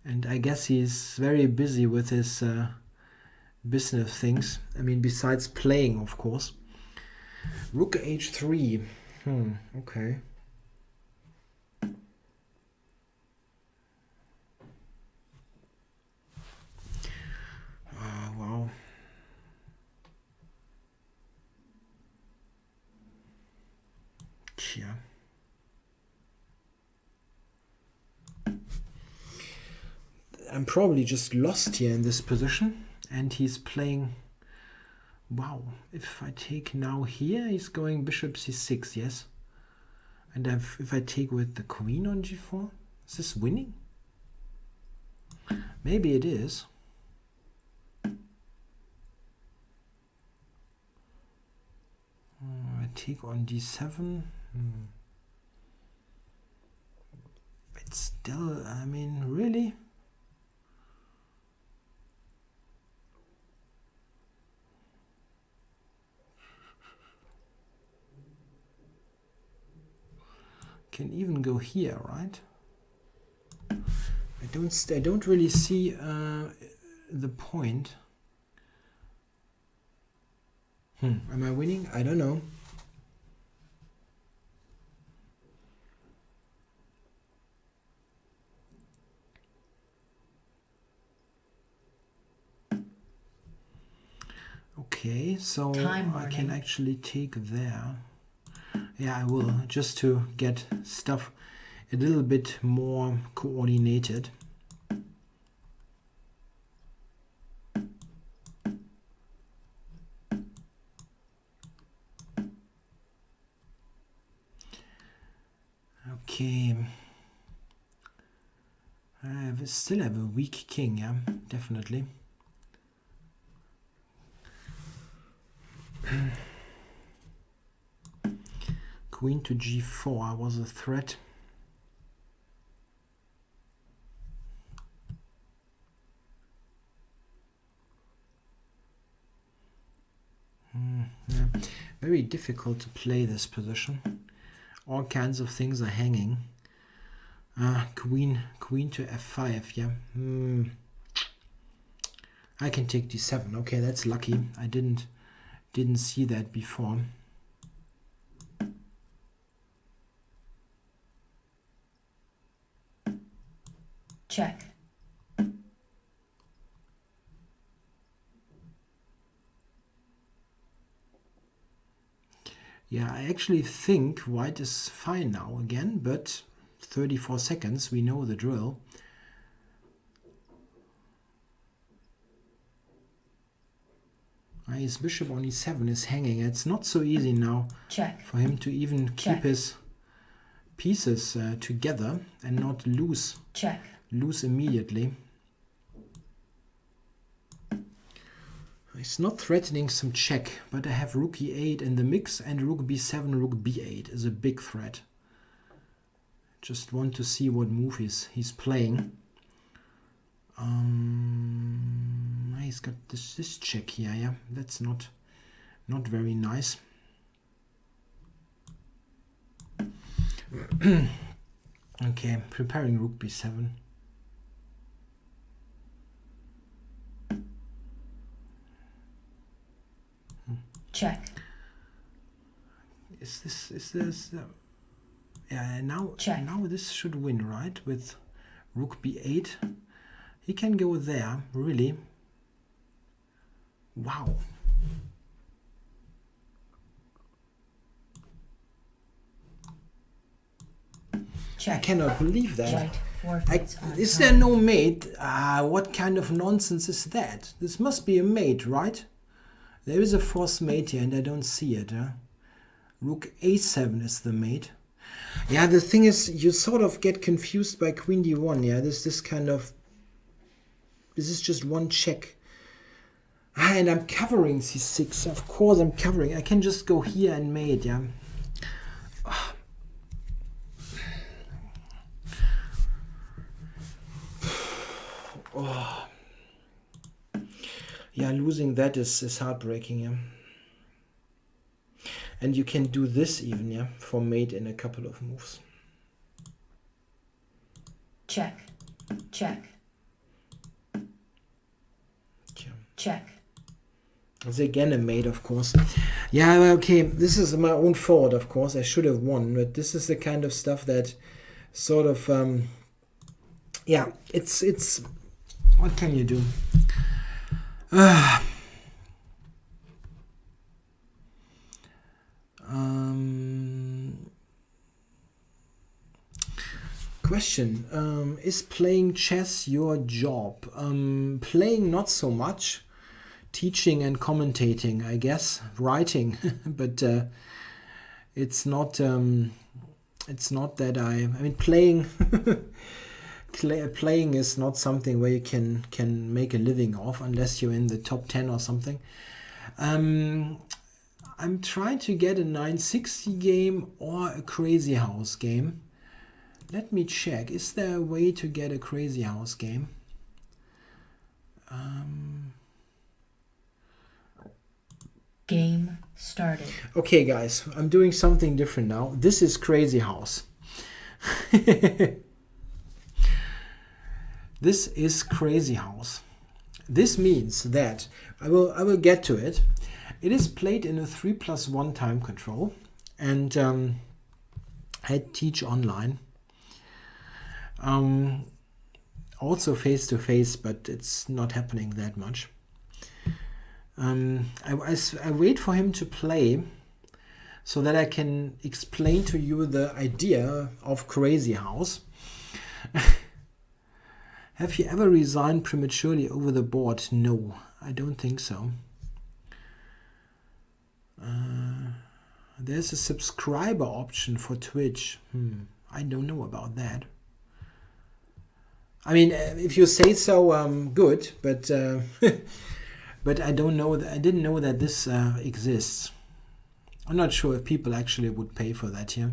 And I guess he's very busy with his business things. I mean, besides playing, of course. Rook h3. Okay. Wow. Yeah. I'm probably just lost here in this position, and he's playing. Wow, if I take now here, he's going bishop c6, yes. And if I take with the queen on g4, is this winning? Maybe it is. I take on d7. It's still, I mean, really? Can even go here, right? I don't really see the point. Am I winning? I don't know. Okay, so I can actually take there. Yeah, I will, just to get stuff a little bit more coordinated. Okay. I still have a weak king, yeah, definitely. Queen to g4 was a threat. Yeah. Very difficult to play this position. All kinds of things are hanging. Queen to f5, yeah. I can take d7. Okay, that's lucky. I didn't see that before. Check. Yeah, I actually think white is fine now again, but 34 seconds, we know the drill. His bishop on e7 is hanging. It's not so easy now for him to even keep his pieces together and not lose immediately. He's not threatening some check, but I have rook e8 in the mix, and rook b7, rook b8 is a big threat. Just want to see what move he's playing. He's got this check here, yeah. That's not very nice. Okay, preparing rook b7. Check. Is this yeah, now Check. now this should win, right? With rook b8. He can go there, really. Wow. Check. I cannot believe that. White forfeits on Is time. there no mate? What kind of nonsense is that? This must be a mate, right? There is a forced mate here and I don't see it. Rook a7 is the mate. Yeah, the thing is, you sort of get confused by queen d1. Yeah, this is just one check. And I'm covering c6. Of course I'm covering. I can just go here and mate, yeah. Oh. Yeah, losing that is heartbreaking, yeah. And you can do this even, yeah, for mate in a couple of moves. Check. Check. Yeah. Check. It's again a mate, of course. Yeah, okay, this is my own fault, of course. I should have won, but this is the kind of stuff that sort of, yeah, it's, what can you do? Question, is playing chess your job? Playing not so much. Teaching and commentating, I guess. Writing, but it's not that I mean playing playing is not something where you can make a living off unless you're in the top 10 or something. I'm trying to get a 960 game or a Crazy House game. Let me check. Is there a way to get a Crazy House game? Game started. Okay, guys, I'm doing something different now. This is Crazy House. This is Crazy House. This means that I will get to it. It is played in a 3+1 time control, and I teach online. Also face to face, but it's not happening that much. I wait for him to play so that I can explain to you the idea of Crazy House. Have you ever resigned prematurely over the board? No, I don't think so. There's a subscriber option for Twitch. I don't know about that. I mean, if you say so, good, but but I don't know. I didn't know that this exists. I'm not sure if people actually would pay for that here.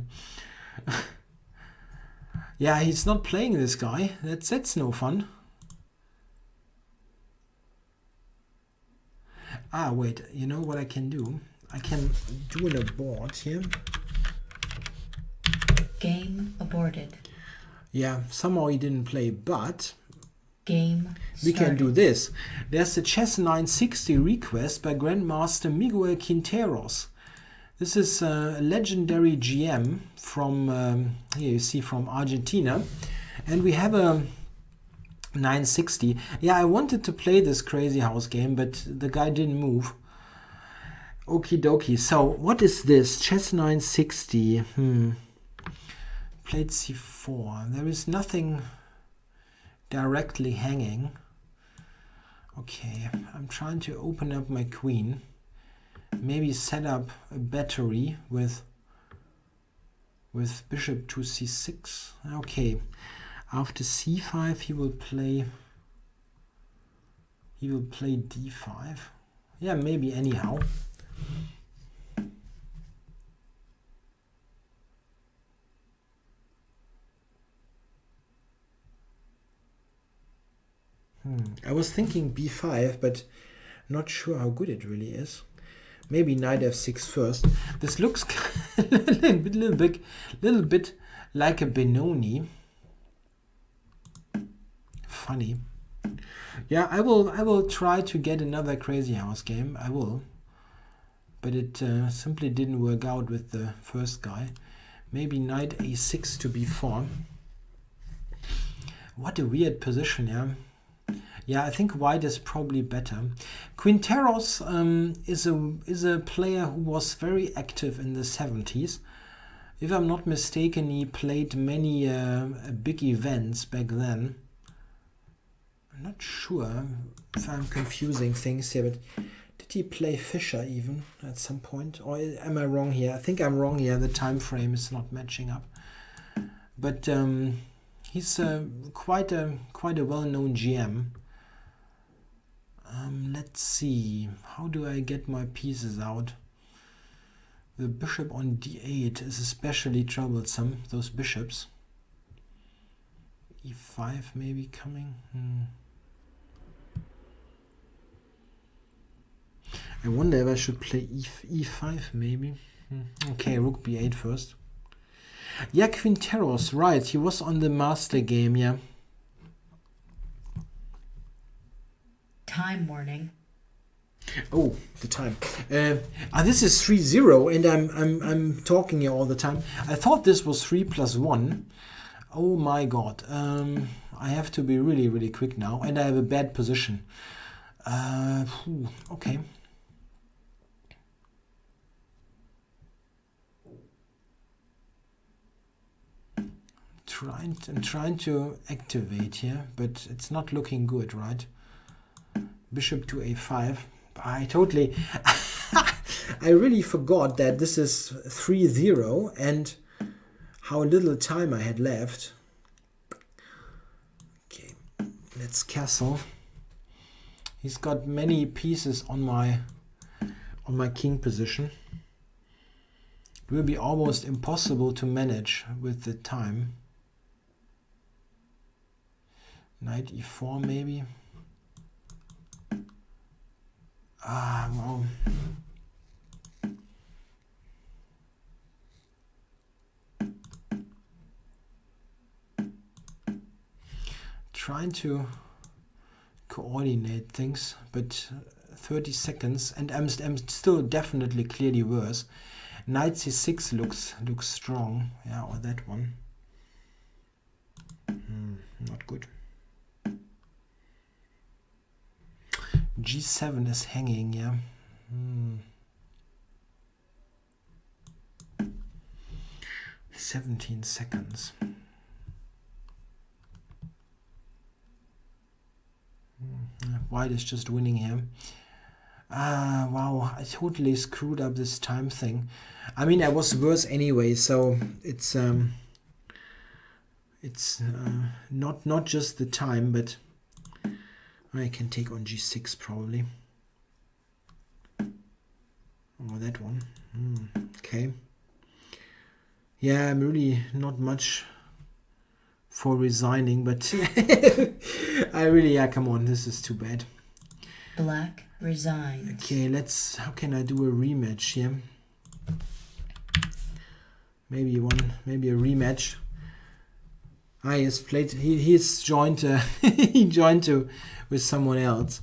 Yeah, he's not playing this guy. That's no fun. Ah, wait. You know what I can do? I can do an abort here. Game aborted. Yeah, somehow he didn't play, but Game we can started. do this. There's a Chess 960 request by Grandmaster Miguel Quinteros. This is a legendary GM from, here you see, from Argentina. And we have a 960. Yeah, I wanted to play this Crazy House game, but the guy didn't move. Okie dokie. So, what is this? Chess 960. Played c4. There is nothing directly hanging. Okay, I'm trying to open up my queen. Maybe set up a battery with bishop to c6. Okay, after c5 he will play d5. Yeah, maybe anyhow. I was thinking b5, but not sure how good it really is. Maybe knight f6 first. This looks a little bit like a Benoni. funny. Yeah, I will try to get another Crazy House game. I will. But it simply didn't work out with the first guy. Maybe knight a6 to b4. What a weird position, yeah. Yeah, I think white is probably better. Quinteros is a player who was very active in the 70s. If I'm not mistaken, he played many big events back then. I'm not sure if I'm confusing things here, but did he play Fischer even at some point? Or am I wrong here? I think I'm wrong here. The time frame is not matching up. But he's quite a well-known GM. Let's see. How do I get my pieces out? The bishop on d8 is especially troublesome. Those bishops. e5 maybe coming. I wonder if I should play e5 maybe. Okay, rook b8 first. Yeah, Quinteros, right. He was on the master game, yeah. Time warning. Oh, the time. This is 3-0, and I'm talking here all the time. I thought this was 3+1. Oh my god. I have to be really, really quick now, and I have a bad position. Okay. I'm trying to activate here, but it's not looking good, right? Bishop to a5. I totally I really forgot that this is 3-0 and how little time I had left. Okay, let's castle. He's got many pieces on my king position. It will be almost impossible to manage with the time. Knight e4 maybe. Well. Trying to coordinate things, but 30 seconds, and I'm still definitely clearly worse. Knight c6 looks strong, yeah, or that one. Not good. g7 is hanging, yeah. 17 seconds. White is just winning here. Wow, I totally screwed up this time thing. I mean, I was worse anyway, so it's not just the time, but I can take on g6 probably. Or that one. Okay. Yeah, I'm really not much for resigning, but I really, yeah, come on, this is too bad. Black resigns. Okay, how can I do a rematch here? Maybe a rematch. He has played, he's joined, he joined with someone else.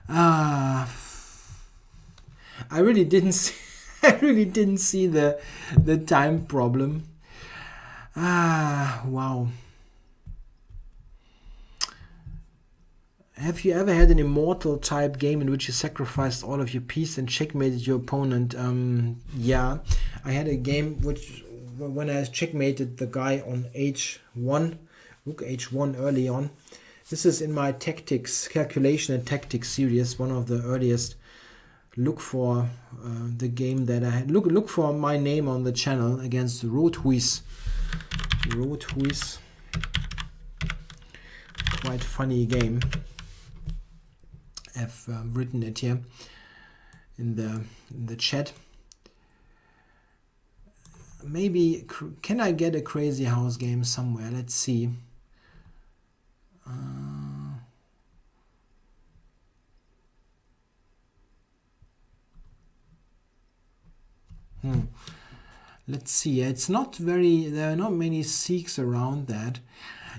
I really didn't see the time problem. Wow. Have you ever had an immortal type game in which you sacrificed all of your pieces and checkmated your opponent? Yeah, I had a game when I checkmated the guy on h1, rook h1 early on. This is in my tactics, calculation and tactics series, one of the earliest. Look for the game that I had. Look for my name on the channel against Rothuis. Quite funny game. I've written it here in the chat. Maybe can I get a Crazy House game somewhere? Let's see. Let's see. It's not very. There are not many Sikhs around that.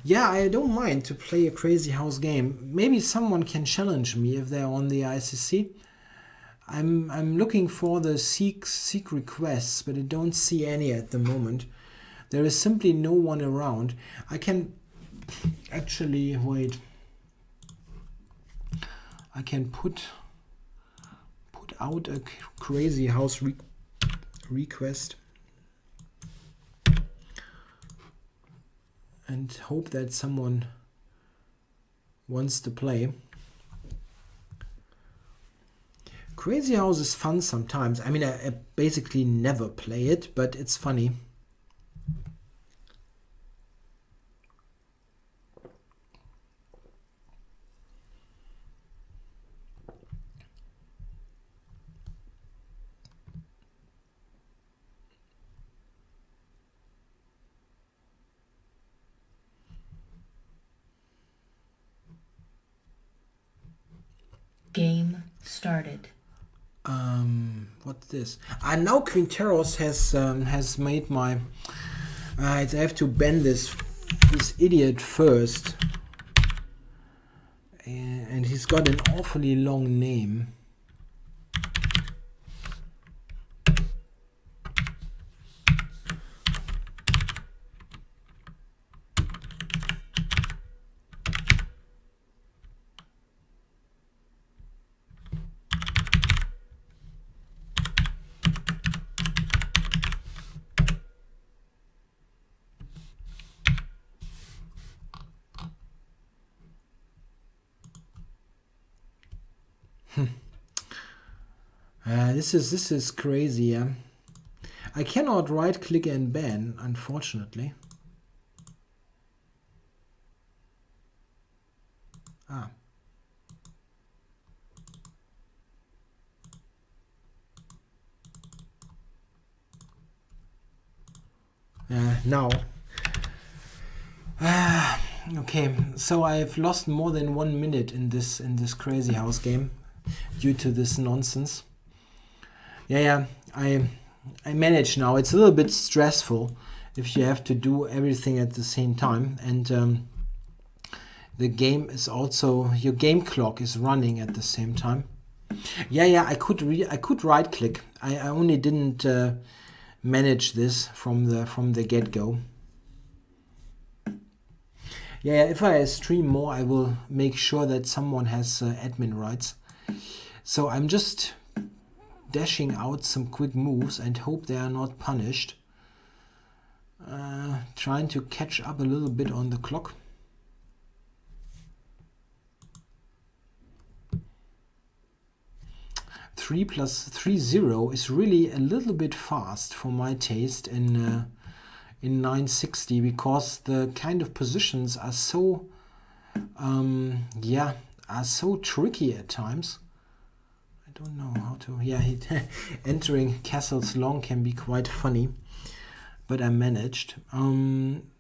Yeah, I don't mind to play a Crazy House game. Maybe someone can challenge me if they're on the ICC. I'm looking for the Sikh requests, but I don't see any at the moment. There is simply no one around. I can actually wait. I can put out a Crazy House request and hope that someone wants to play. Crazy House is fun sometimes. I mean, I basically never play it, but it's funny. Game started. What's this? Now Quinteros has made my. I have to ban this idiot first, and he's got an awfully long name. This is crazy. Yeah? I cannot right click and ban, unfortunately. Now. Okay, so I've lost more than 1 minute in this Crazy House game due to this nonsense. Yeah, I manage now. It's a little bit stressful if you have to do everything at the same time, and the game is also, your game clock is running at the same time. Yeah, I could right click. I only didn't manage this from the get-go. Yeah, if I stream more, I will make sure that someone has admin rights. So I'm just dashing out some quick moves and hope they are not punished. Trying to catch up a little bit on the clock. Three plus 3-0 is really a little bit fast for my taste in 960, because the kind of positions are so so tricky at times. I don't know how to. Yeah, entering castles long can be quite funny, but I managed.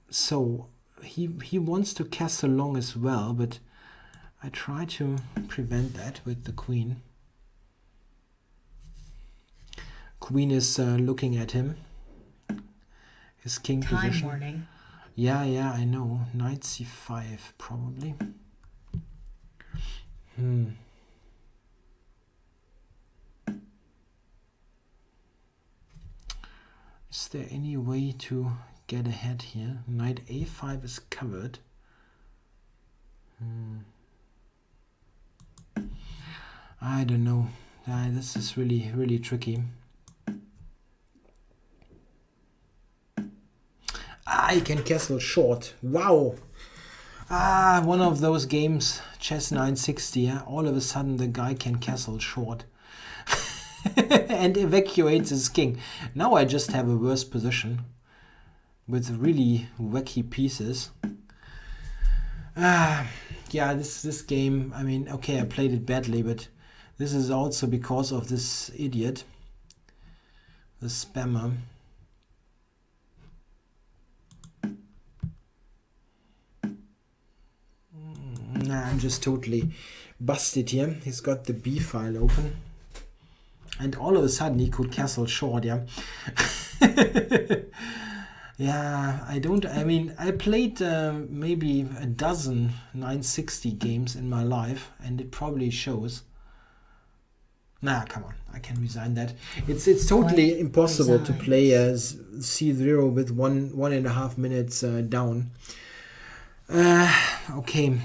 So he wants to castle long as well, but I try to prevent that with the queen. Queen is looking at him. His king Time position. warning. Yeah, I know. Knight c5 probably. Is there any way to get ahead here? Knight a5 is covered. I don't know. This is really tricky. I can castle short. Wow. One of those games, chess 960. Yeah? All of a sudden the guy can castle short. And evacuates his king. Now I just have a worse position with really wacky pieces. Yeah, this game, I mean, okay, I played it badly, but this is also because of this idiot, the spammer. I'm just totally busted here. He's got the B file open. And all of a sudden he could castle short, yeah. Yeah, I played maybe a dozen 960 games in my life, and it probably shows. Nah, come on, I can resign that. It's totally impossible to play as C0 with 1.5 minutes down. Okay.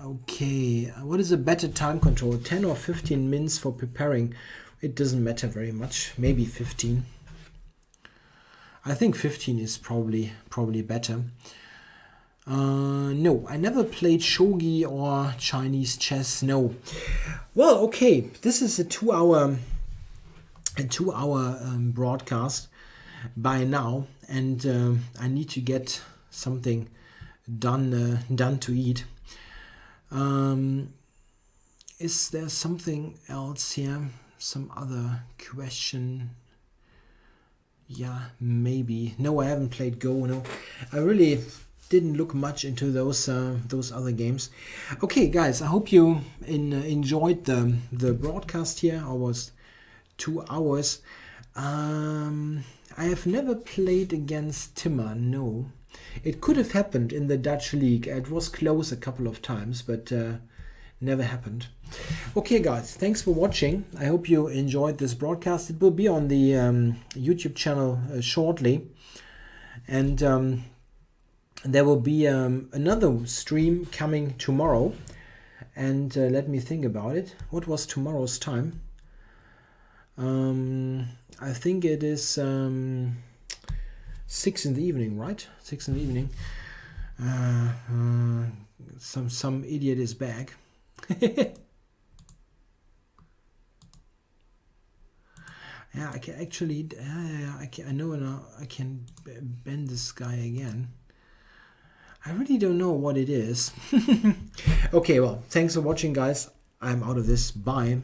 Okay, what is a better time control, 10 or 15 mins for preparing? It doesn't matter very much, maybe 15. I think 15 is probably better. No, I never played shogi or Chinese chess, no. Well, okay, this is a 2-hour broadcast by now, and I need to get something done to eat. Is there something else here? Some other question? Yeah, maybe. No, I haven't played Go. No, I really didn't look much into those other games. Okay, guys, I hope you enjoyed the broadcast here. Almost 2 hours. I have never played against Timmer. No. It could have happened in the Dutch league. It was close a couple of times, but never happened. Okay, guys, thanks for watching. I hope you enjoyed this broadcast. It will be on the YouTube channel shortly. And there will be another stream coming tomorrow. And let me think about it. What was tomorrow's time? I think it is 6 in the evening, right? 6 in the evening. Some idiot is back. Yeah, I can actually. I know now. I can bend this guy again. I really don't know what it is. Okay, well, thanks for watching, guys. I'm out of this. Bye.